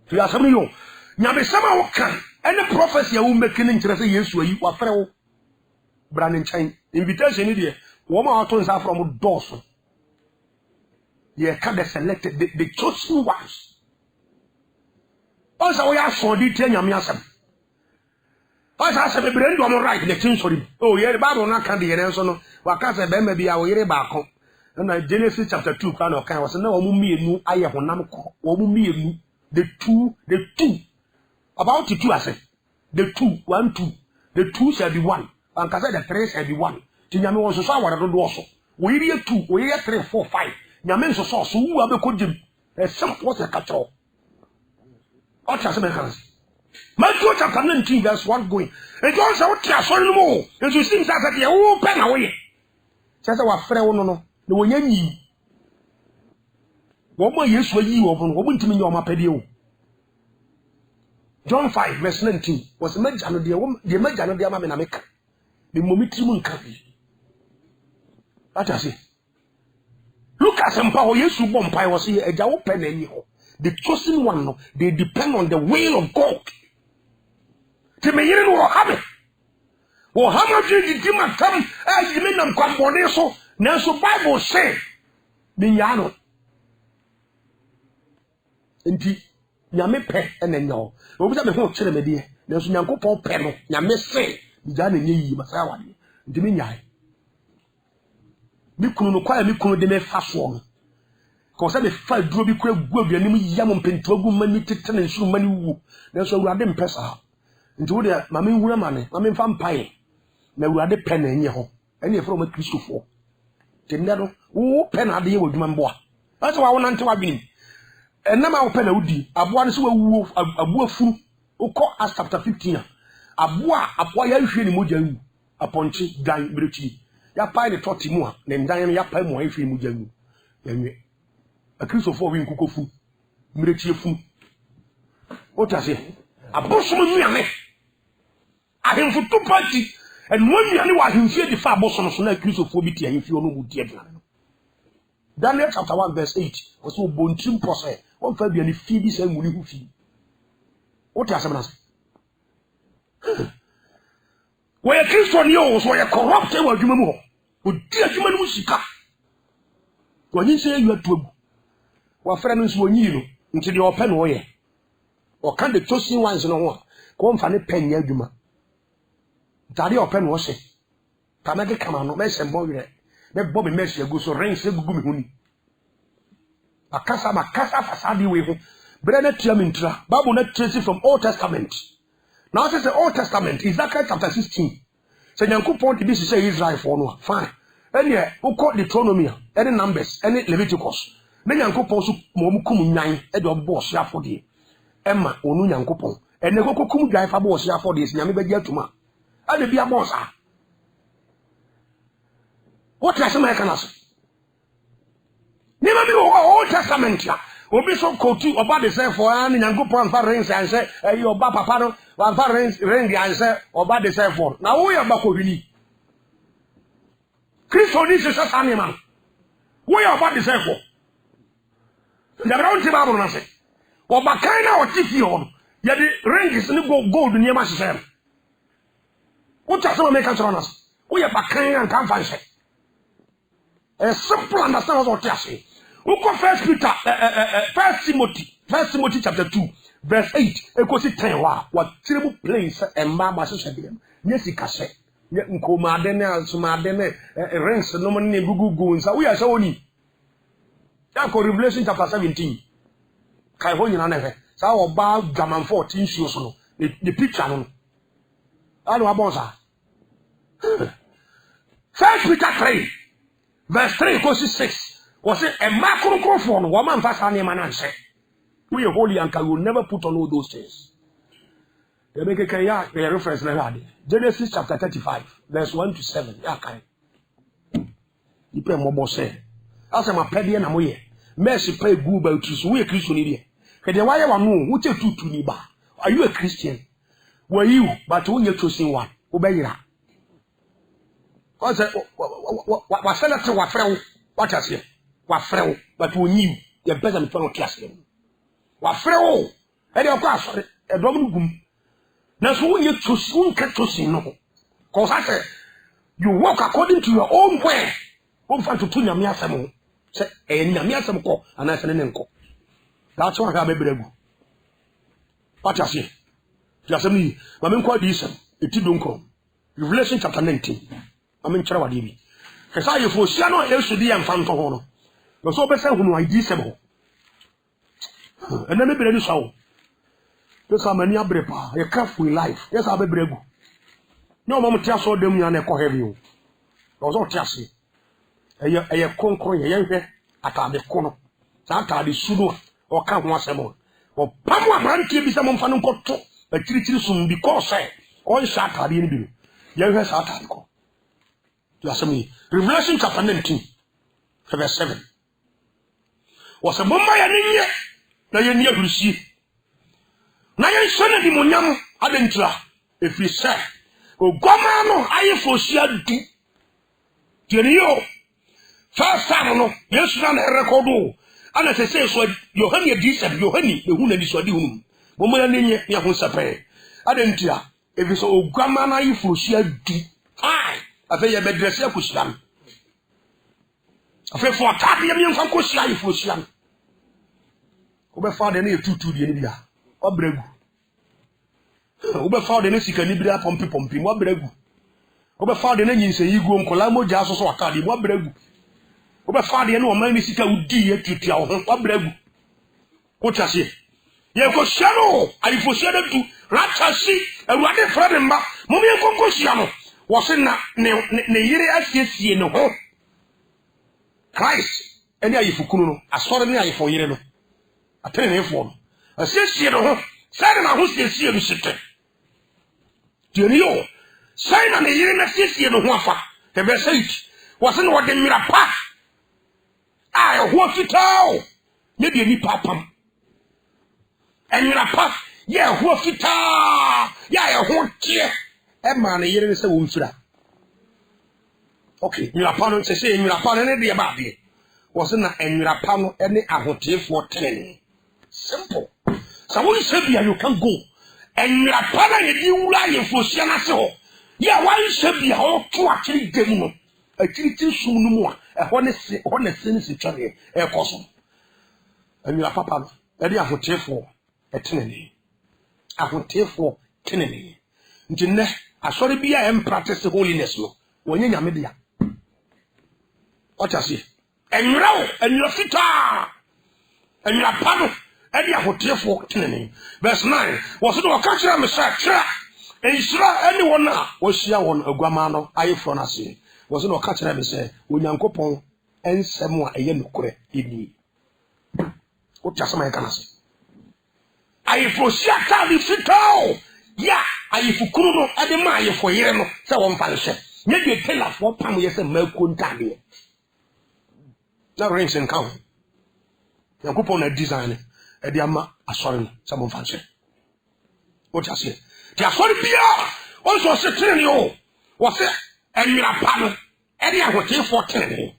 tu ya sabana yo nya be sama wo kan ene prophecy ya wo mekene nkyere se Yesu ayi wa frɛ wo bra ne nkyɛn invitation ni de wo ma wato nsa from doors ye can the selected the chosen ones also we are so di tia nyame asem also asem be brand do right the tin sorry oh ye Bible na kan de ye nso no wa ka se be ma bia wo yire ba ko na Genesis chapter 2 kan o kan was na wo mu mienu aye honam ko wo mu mienu the two about the two asem the two 1 2 the two shall be one and ka say the three shall be one ti nyame wo so so aware do do so wo yire 2 wo yire 3 4 5 nyame so so wu abekodjem some what a catch-all what has been hands Matthew chapter 19 verse 1 going it also what ya sorry no more it seems that the whole pen away says wa frɛ wo no no na wonya nyi wo mo Yesu ayi wo no wo ntimi nya o mapade o John 5 verse 19 was major no de major no de ama me na meka de momitri mu nka bi what I say look at some power Yesu bompai was here eja wo pen ani ho the chosen one no they depend on the will of God to me yire no habe wo hamadwe didi makam ayime nam kwambone so nanso Bible say binya no enti nyame pe enenyo obi me ho kire me de nanso Nyankopon pe no nyame se biga na nyi masaya wade enti me nyae mi kunu no kwa mi kunu de me fa so no ko se me fa duro bi kura gu aduanim yam mpento gu mani tete na nsu mani wu nanso awurade mpesa enti wo de mame nwura mane mame mfa mpae na awurade pe na enye ho ene efro ma Kristofo tenda no wo pe na ade ye wadwuma mboa ase wa wona nte wadwini enama wo pe na wudi aboa no se wawu aboa furu ukọ Acts chapter 15 aboa ya hwe ni moja wu aponche dan brechi ya pai de toti mu a ne ndan ya pai mu a hwe ni moja wu yanwe a Kristofo wi nkukofu brechi efu o tase abosom nuane ahemfu to party and when you are ahemfie de fa abosom so na Kristofo bi ti ahemfie no mu die dna Daniel chapter 1 verse 8 was so bontrim pose won fa bia ni fi bi sa nguni hu fi o tase na we Kristo ni o so ye corrupt e wadwuma mu ho o di adwuma no mu sika wani se yu atuagu wa fra no nso onyi no nti de ope no ye o kan de chosen ones no ho a ko mfa ne penya adwuma tade ope no se tamake kama no me se mo wire me bo me mesi agu so ren se gugu me huni akasa makasa fasadi we ho bre na tia me ntra Bible na trace from Old Testament. Now says the Old Testament, Ezekiel chapter 16. So Nyankopon ti bi say Israel for no fine. Any uko Deuteronomy, any Numbers, any Leviticus. Me Nyankopon so mo kum nwan e de obo hye afode. Emma onu Nyankopon. Ene kokum dwan fa bo hye afode nyame bagi atuma. Ade bia bo sa. What is my canas? Never be Old Testament ya. Obi so kotu oba de say for an Nyankopon fa rain say say oba papa no wan fa rain di say oba de say for. Na wo ya ba ko hwini. Kristo ni se sane man. Wo ya oba de say for. Da brown ti Bible na say. Oba kan na o ti fi on. Ya de rings ni gold ni ma se say. Wo ta so make control na. Wo ya ba kan an kan fa say. A simple understand what you say. First Peter, First Timothy chapter 2, verse 8. Ekosi 10 wa terrible place and mama so shebem. Yes ikase. Ye nkoma de ne asuma de ne rings no mo ne gugu nsa. We are so oni. That ko Revelation chapter 17. Kai ho nyina na he. Sa oba German 14 show so no. The picture no. Anu abonsa. First Peter 3, verse 3 ekosi 6. Was it a macrophone? Woman fast on him and say, we are holy and will never put on all those things. They make a reference Genesis chapter 35, verse 1 to 7. Yakai. You pay more say. As I'm a peddy and I'm here. Mercy pay good by to we a Christian idiot. Can you wire one who take two to Niba? Are you a Christian? Were you, but when you're choosing one, obey that. What's that? What's that? What I say? Wa freo but we knew the better than to class them. Wa freo e de kwa so e do gum na so when you choose one can choose no cause I say you walk according to your own way won fa to nyame asem say e nyame asem ko ana se ne nko that's why I be bregu what I say just me ma me nko di isem eti do nko Revelation chapter 19 ma me nkyere wade bi kesa ye fo sia no e so di yam fa nto ho no so be say hunu ID sebo ena me bere ni sawo to sa mani abrepa ye careful life yes abe bregu no mo mtia so dem ya na ko heavy o so tia se eye konkron ye hwe atade ko no sa atade sudo o ka ho asemo o pamu abrantie bi se mo mfa no nkoto akirikiri sum because o nsha atade ni bi ye hwe sa atade ko to asemi Revelation chapter 19 verse 7 was a bomba ya ninye na ye ni ahurusi na ye sone di monyam adentra efri se ogoma no ayefo sia du tieniyo first time no yesu na recordo ana se so Yohani di se Yohani be hu na di so di hu bomba ya ninye ya hu sepe adentra If it's a grandma, you for share do. Aye, I think you better dress your cushion. I think for 30 years, I'm going to for sham. Over found any 2 to the India. Or bregu. Over found any sick and Ibra pumpy, what bregu. Over found any say you go on Colamo Jasso or Cadi, what bregu. Over found any woman is would dear to tell her, what bregu. What I say? You go shadow, I for shadow to Ratcha see a running friend back. Mommy Concosiano was in Nayere SCC no home. Christ, any I for Kuno, a sorry I for Yeno. A penny for a 6 year old, Simon, I was this year to sit. Do you know? Simon, a year and 6 year old wafa, the message wasn't what they made a path. I want it all. Maybe any papa. And you're a path, yeah, what it all. Yeah, I want here. A man, a year is a woman. Okay, you're a panel to say you're a panel any about it. Wasn't you're a panel any I want here for 10. Simple. So when you say you can go and you're a panel you lie for Siena so. Yeah, why you say be how to actually demo a treaty soon more a honest sense in Charlie, a cosm. And you're a papa, and you have to take for a tenny. I will take for tenny. Jinne, I sorry be I am practicing holiness when you're media. What I see? And you're fitter and you're a panel. And you have to for tenny. Verse 9 was it a catcher of Messiah? And Israel anyone now was she on a guamano, I from us. Was it a catcher of Messiah? When young coupon and someone a yen core in me. What just my canasi? I foresee a tally fitter. Yeah, I for Kuno and the Maya for Yeno, so on function. Maybe a tell us what time yes and milk couldn't tell you. Now rings and count. Young coupon a design. Ediama asori some fancy. What I say? The asori bia also setting you. Was it? And you are panel. Eddie I will take 14.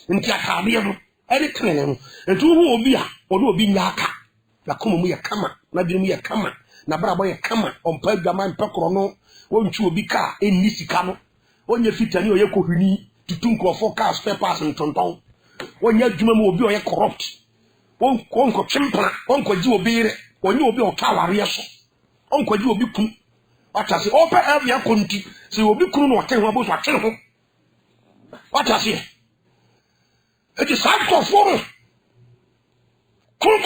In Tiatabiano, Eddie Cleaning, and 2 will be Yaka. La Kumu a kama, Nadimi a kama, Nabraboy a kama, on Pergaman Pecrono, won't you be car in Nisicano? When you fit a new Yakuhuni to Tunko 4 cars, peppers and Tonton. When your Juma will be corrupt. Uncle Chimpa, Uncle Joe Beer, when you will be a Cavariaso. Uncle Joe be cool. What I say, open every country, so you will be cool or tell about what I What I say? It is hard to follow. Cool,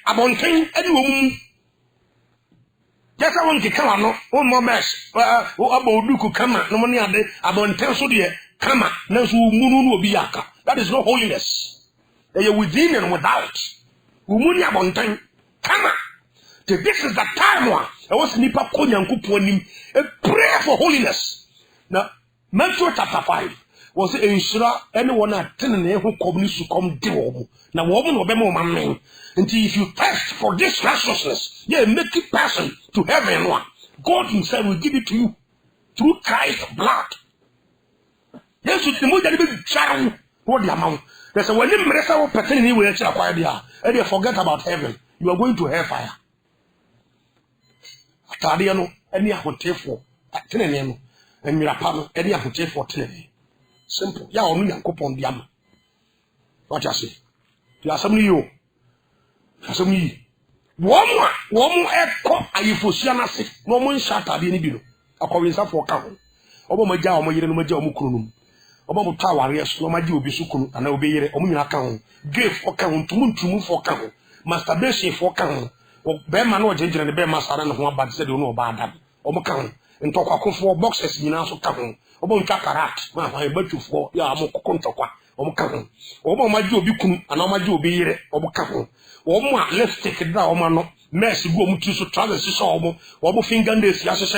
about 10 any woman. Just I want to come on, one more mess. About Duku Kama, no money about 10 so dear, Kama, Nasu Munu Biaka. That is no holiness. They are within and without. Umunia Bontain, come on. This is the time one. I was Nipa Konyan Kuponim, a prayer for holiness. Now, Matthew chapter 5 was ensure anyone at 10 who come to come to now, woman will be more man. Until if you test for this righteousness, yeah, make it person to heaven one. God Himself will give it to you through Christ's blood. Yes, it's the more that you child, what the amount. There's a when you wrestle person anywhere to acquire there, and you forget about heaven, you are going to hellfire. Atadiano, any hotel for Teneniano, and Mirapano, any hotel for Teneni. Simple. Ya only a coupon diam. What I say? You are some you. Some ye. One more echo, are you for Siana sick? No one shot at any bill. A coincidence for count. Obo Maja, Maja Mukunum. Obo Tower, yes, no Maji will be Sukun, and obey Omina count. Give for count, to move for count. Masturbation for count. Or Bearman or Ginger and the Bear Master and one bad said, you know about that. Omo count. And talk a for boxes in also count. Obo Chakarat, I bet you for Yamo Contaqua. Omo count. Obo Majo Bicum, and Omajo be here, Obo count. Oma let's take it down, man. Mercy, go to travel, Omo, Obo finger this, yes,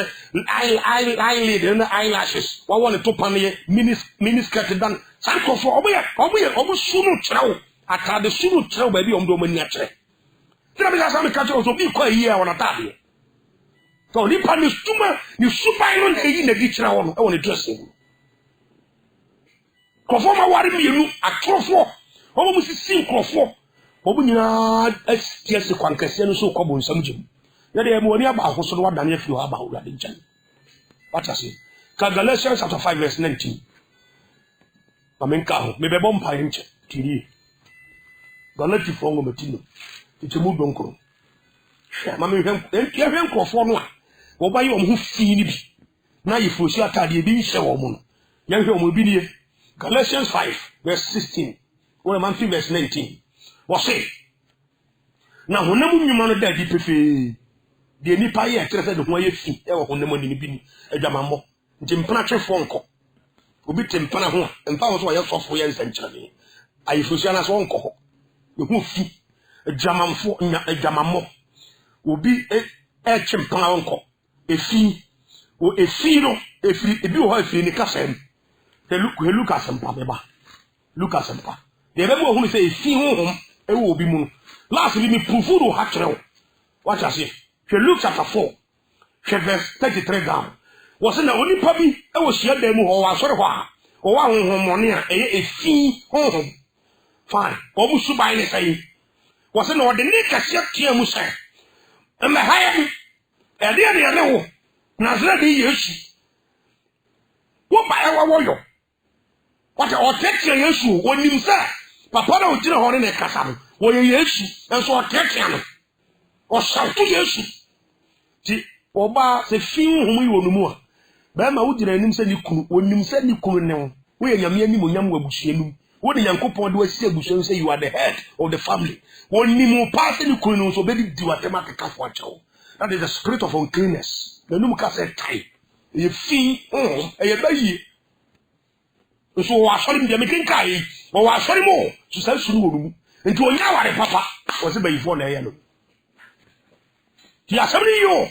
eyelid and the eyelashes. What want to pony, miniskirt done. Sanko for Obo Sunu Chow. I tried the Sunu Chow baby on Dominiatre. Tell me that some catch also be quite here on a tabby. So, Nipan is tumor, you supine in the ditch now on the dressing. Conform a worry me, a crowfor, almost a single for. Obunya STS Quancasian so cobble some gym. Yet I am only about Hosso than if you are about Radichan. What I say? Galatians chapter 5 verse 19. Amen. Ka me be bom pa nche tiri. Galatians fo ngom tino. Ti mu donkro. Ma me hwem krofo no a wo ba ye om ho fi ni bi. Na ye fosi atade bi nhye wo mo no. Ye hwe om bi nie. Galatians 5 verse 16. Or man verse 19. What say? Na honam nnwuma no da di pefe. De nipa ye etere de ho ye fi e wo honam ni bi ni adwamammo. Nti mpana twefo nko. Obi tempana ho mpa wo so ye sofo ye nsankyerene. Ayifosia na so nko ho. Ye ho fi adwamamfo nya adwamammo. Obi chempana nko. Efi no efiri ebi wo ha efiri ni kasem. Te Lucas mpa beba. Lucas mpa. De be mo hu se efi honhom e wo obi mu no. Last we me prove do ha kyerɛ. What I say? Luke chapter 4. Verse 33 down. Was na onipa bi e wo hia dan mu ho wa sɔre hɔ a. O wa honhom mɔne a ɛyɛ efi honhom. Fine. Obu suban ne sai. Was na ɔde ne kase tia mu sai. Ɛmɛ ha yɛ ɛde ne wo. Nazareth Yesu. Wo ba e wa wo yo. What ɔtete Yesu onim sɛ papa na ogyina hɔ ne kasa no. Wo ye Yesu enso ɔtete no. O shautu Yesu. Ti oba se fi honhom yi wonumu a. Ba ma wo gyina anim sɛ ni kunu, onim sɛ ni kunu ne wo. Wo ye nyame anim onyam wa busuanum. Wo de Yankopɔn de wasi abusuanum sɛ you are the head of the family. Onim pa sɛ ni kunu no so be di watema keka fo akyɛw. That is the spirit of uncleanness. The num ka sɛ tai. Ye fi ye ba yi. So wa sɔre mi de me kenka yi. Wa sɔre mo. So sɛ suru wonumu. Nti onya ware papa. Wo se ba yi fo na ɛyɛ no. Ti asɛmni yo.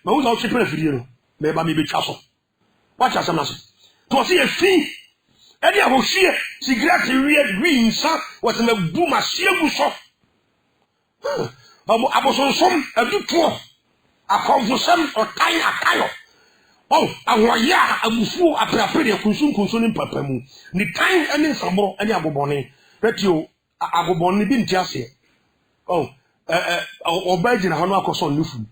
Ma wo za o chepere fidie no. Me ba me betwa so. Wa cha asɛm na so. To se ye fi. Edi ahohwie cigarette wi nsa wo se me bu ma siegu so. Abosonsom aduto. Akonfosam otan akayo. Oh, ahoya abufu aprapre kunsun ni papa mu. Ni tan ene nsabro ene abobone. Retio agobone bi ntiase. Oh, obagina hono akoso nufu.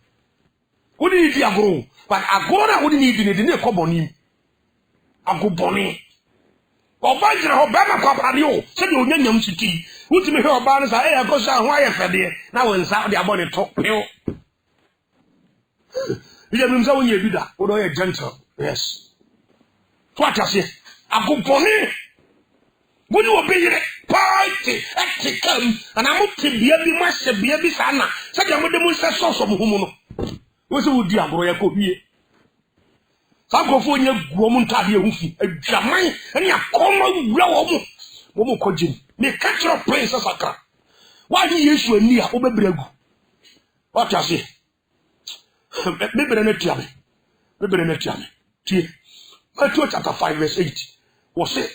Wodi di agoro, but agora wodi ni di ne ekoboni. Agobone. Obagina ho ba makwapade o, se de onyanyam siti. Wuti me he oba ne sa e akoso ho aye fede na wonsa de abone to peo. You have been you do that. Or you gentle. Yes. What I say? Agobone. Would you obey it? Party. Come. And I'm up to be a master, be a sana. Such a mother say so some homo. What's the dear boy? Some go for your woman tabby hoofy. A jamai and your common blow. Woman cojin. May catch your place as a car. Why do you issue a near Obebrego? What I say? Maybe the next time. Matthew chapter 5 verse 8. Was it?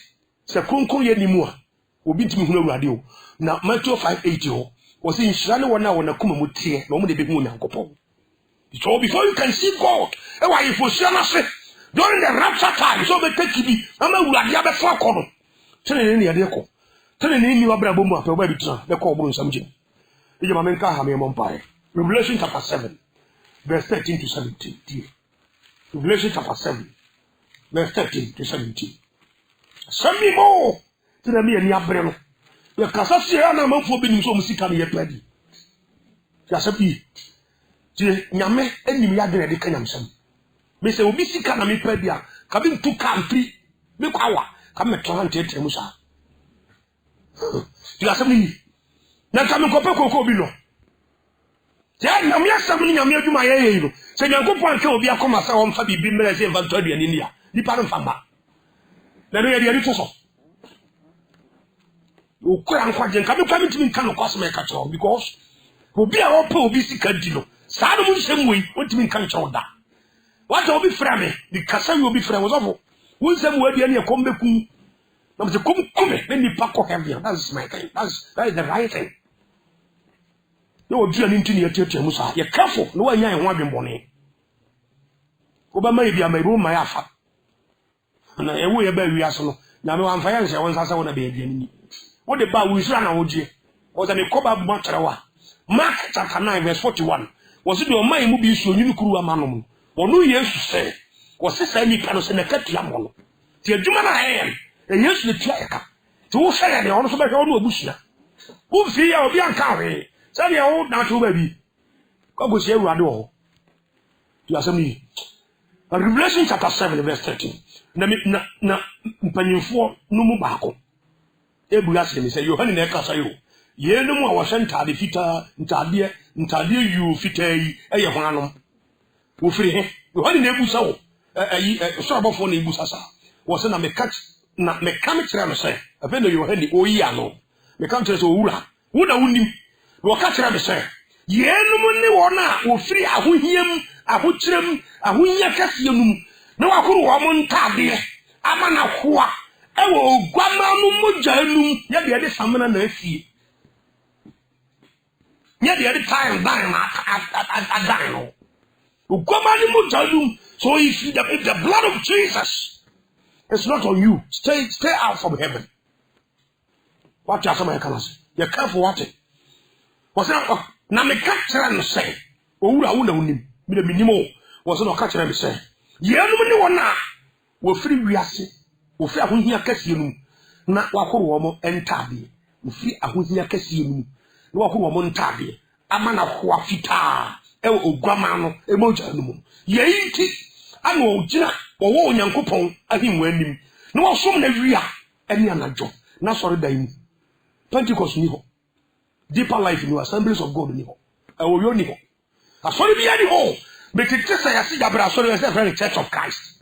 Se konko ye ni mu a obi ntimi hu awurade o. Na Matthew 5:8 ho. Was it nhyira ne wona kuma mu tie na omo de be hu Nyankopɔn. So before you can see God, e wa if you na se during the rapture time so be take bi ama awurade abefa akɔ no. Tene ne yade kɔ. Tene ne ni wabra bomu afa oba bi tena be kɔ oburu nsam gye. Ije ma menka ha me mompae. Revelation chapter 7 verse 13 to 17. Revelation chapter 7 verse 13 to 17. Sami mo tena mi ani abre no. Ye kasa se ya na manfo bi nim so musika no ye padi. Ya sabi. Ti nyame enim ya de kanyamsam. Me se obi sika na me padi a ka bi ntu country me kwawa ka me to han tete mu sa. Ti asam ni. Na ka me kope kokko bi no. Ya nyame asam ni nyame adwuma ye no. Se Nyankopɔn anka obi akoma sa wo mfa bibi mmere se mfa to aduane ni a. Ni pa no mfa ma. Na no ye de to so. O kura nkwaje nka me kwa mitimi nka no kwasema ka cho because obi a opa obi sika di no. Sa no mu nsem wei ontimi nka ncha oda. What obi fra me di kasa you obi fra wo so. Wo nsem wo aduane e kombeku. Na me kume me ni pa ko heaven. That's my thing. That is the right thing. No aduane ntini ye tietie mu sa. Ye careful no anya ye ho adwenbone. Obama ye bia maibu ma ya fa. Na ewo ye ba wiase no. Na me wan fa yan se won sasa wona be aduane ni. What the bar was run away? Was an ecoba materawa. Mark chapter 9, verse 41. Was it your mind will be so you kuru amanum? Onu Yesu say, was this any kind of senakatia? Tia Jumana I am, yes, the Tiaka. To say, the honor of my own Bushia. Who see our Bianca? Say your old natural baby. God was here, Rado. You are me. Revelation chapter 7, verse 13. Na Panifo no Mubako. Ebuasi say, you honey Nekasayo. Ye no more was sent to the fita, Ntadia, you fitay, a Yahanum. Who free him, you honey Nebuso, a sort of phone Nebusasa. Was a mechanic say, a vendor you handy, O Yano. The country so Ura. Would I wound him? Will catch him, say. Ye no money or not, will free a who him, a who trim, a who yakasium. No, I could woman tabby. Amana Hua. I will Guamma Mujanum, yet the other summoner and the sea. Yet the other time dying at Dino. Guamani Mujanum, so if the blood of Jesus is not on you, stay out from heaven. What are some Americans? You're careful what it was not. Now, me catch and say, oh, I wouldn't win him. Me the minimum was not catching and say, yeah, no one now will free reassay, will free a win here Cassium, not Wako Woman and Tabby, will free a win here Cassium, Wako Woman Tabby, a man of Huafita, El Gramano, Emojanum. Ye, I know Gina or Woman Yankopon, I think when him. No, so many ria, any other job, not sorry, Dame. Pentecost niho. Deeper life in the assemblies of God niho. Ewo yo niho. Asori bi ani ho. But it just say asi dabra asori we say friend Church of Christ.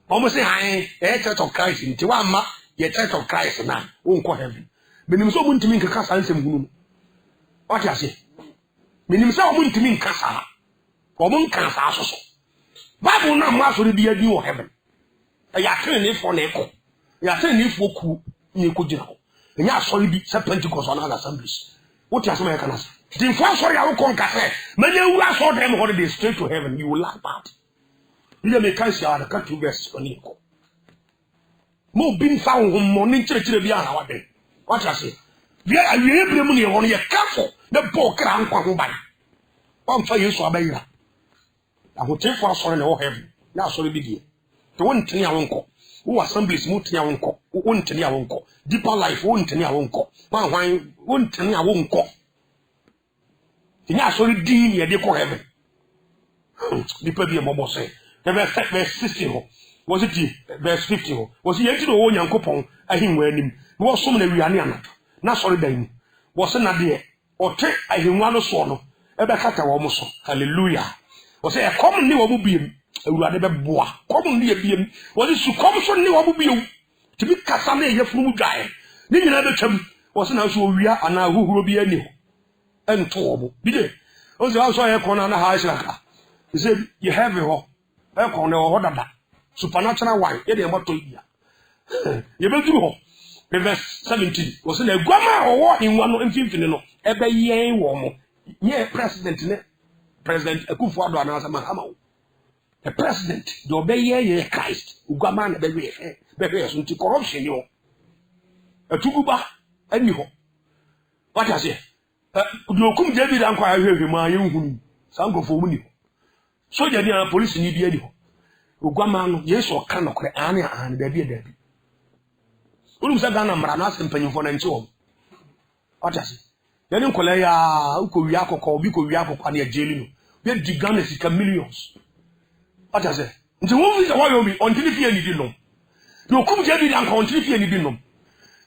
Almost say hi, Church of Christ. Nti wa ma ye Church of Christ na wonko heaven. Benim so muntimi nkaka sansem hunu. What you say? Benim so muntimi nkasa. Omo nkasa asoso. Bible na ma asori bi adi wo heaven. Ya tren ni fo na eko. Ya tren ni fo ku ni ko gina. Ya sorry be Pentecost on other assemblies. What you say, can I say? The first sorry I will conquer. Many who are saw them holiday straight to heaven, you will laugh at. You may can't see the country verses on Nico. More being found morning church to be our day. What I say? We are able money on your careful, the poor crown come by. I'm for you, so I bear. I will take for us on all heaven. Now, sorry, be here. The one thing I won't call. Who assemblies muti ya wonko, won't ya wonko, deeper life won't ya wonko, one won't ya wonko. Ina sorry din ye de ko heaven. The people mo say. Verse 60 was it verse 50 was it no wo Nyankopon ahimwa anim. No so na wiane anato. Na sorry dan. Was na de ote ahimwa no so no. E be kata wo mo so. Hallelujah. Was e come ni wo mu biem. Awurade be boa kom ne ebiem wodi su kom so ne wo bobiem tibi kasa na yefunu mu dwae ne nyina be twam wose na so owia ana huhuro bi ani ho ento wo bi de on se so ye kona na ha shiraka say you have it ho e kona ho dada supernatural wine ye de moto ibia ye be duru ho verse 17 wose na aguama wo inwa no mfimfini no e be yen wo mo ye president Akufo-Addo ana sama ama the president, the obey Christ, Ugaman, the so corruption, you a tububa, and you. What I say? You come David and quite hear him, my young some go for money. So the police need you. Ugaman, yes, or cannot cry Anya and baby Debbie. Ulumsagana Maranas and Penny for and so. What I say? Then Colea, Ukuyako, Biko Yako, and your jailing. Then gigantic millions. What I say? The movie is why you be until if you need no. You come to me and until if you need no.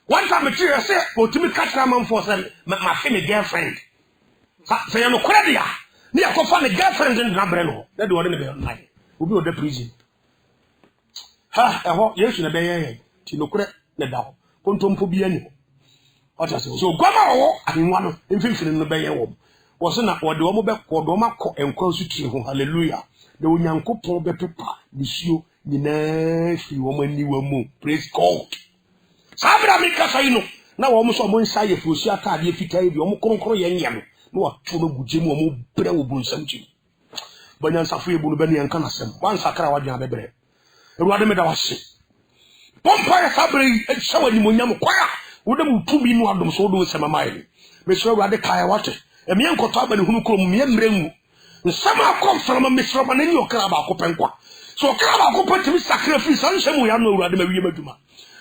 One time material say, "Oh, to me catch a man for my family girlfriend." So you know credit ya. Me I go find a girlfriend in Gabrelo. That do want to be online. We be on the prison. Ha, yes, you na be here. Ti no kure na da ho. Kontompo bi ani. What I say? So gwama wo ahinwa no mfimfini no be here wo. Wo se na wo de wo be ko do makọ enkwa su tiri ho. Hallelujah. The Onyankopon be pepa nisuo nyina fi wo mani wa mu. Praise God. Sabra mi kasa yi no na wo mo so mo nsa ye fuosi atade fitai bi wo mo kronkro ye nyem no wa to no guje mu wo mo bre wo bonsam chi. Banyansafo ye bu no be ne yanka nasem. Wan sakra wa dwan bebre. Ewuade me da wase. Pompa ya sabre e shawa ni monyam kwaya. Wo dem tumi no adom so do sema mai. Me so ewuade kaya wate. E me enkoto aba ne hunu krom me mrengu. nsama kom from mesroma na ni okra ba ko penkwa so okra ba ko pantimi sacrifice an nsemu ya no awurade ma wiye maduma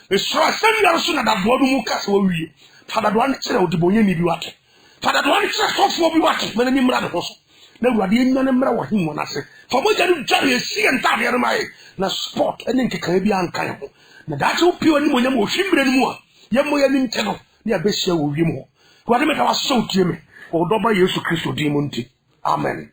mesra san ya so na dadoa no mu kasa wa wiye fadadoa ne kire odibonye ni bi wate fadadoa ne kire sofo bi wate mena ni mra ne ho so na awurade enwa ne mra wo himmo na se fa mo jari jari esi entade ya mai na sport ene nkeka bi ankan ho na dache opi oni mo nyam ohwimbre ni mu a yemmo ya nim te no ne abesia wo wiem ho awurade me ka wa so tie me o doba Yesu Kristo din mu nti amen.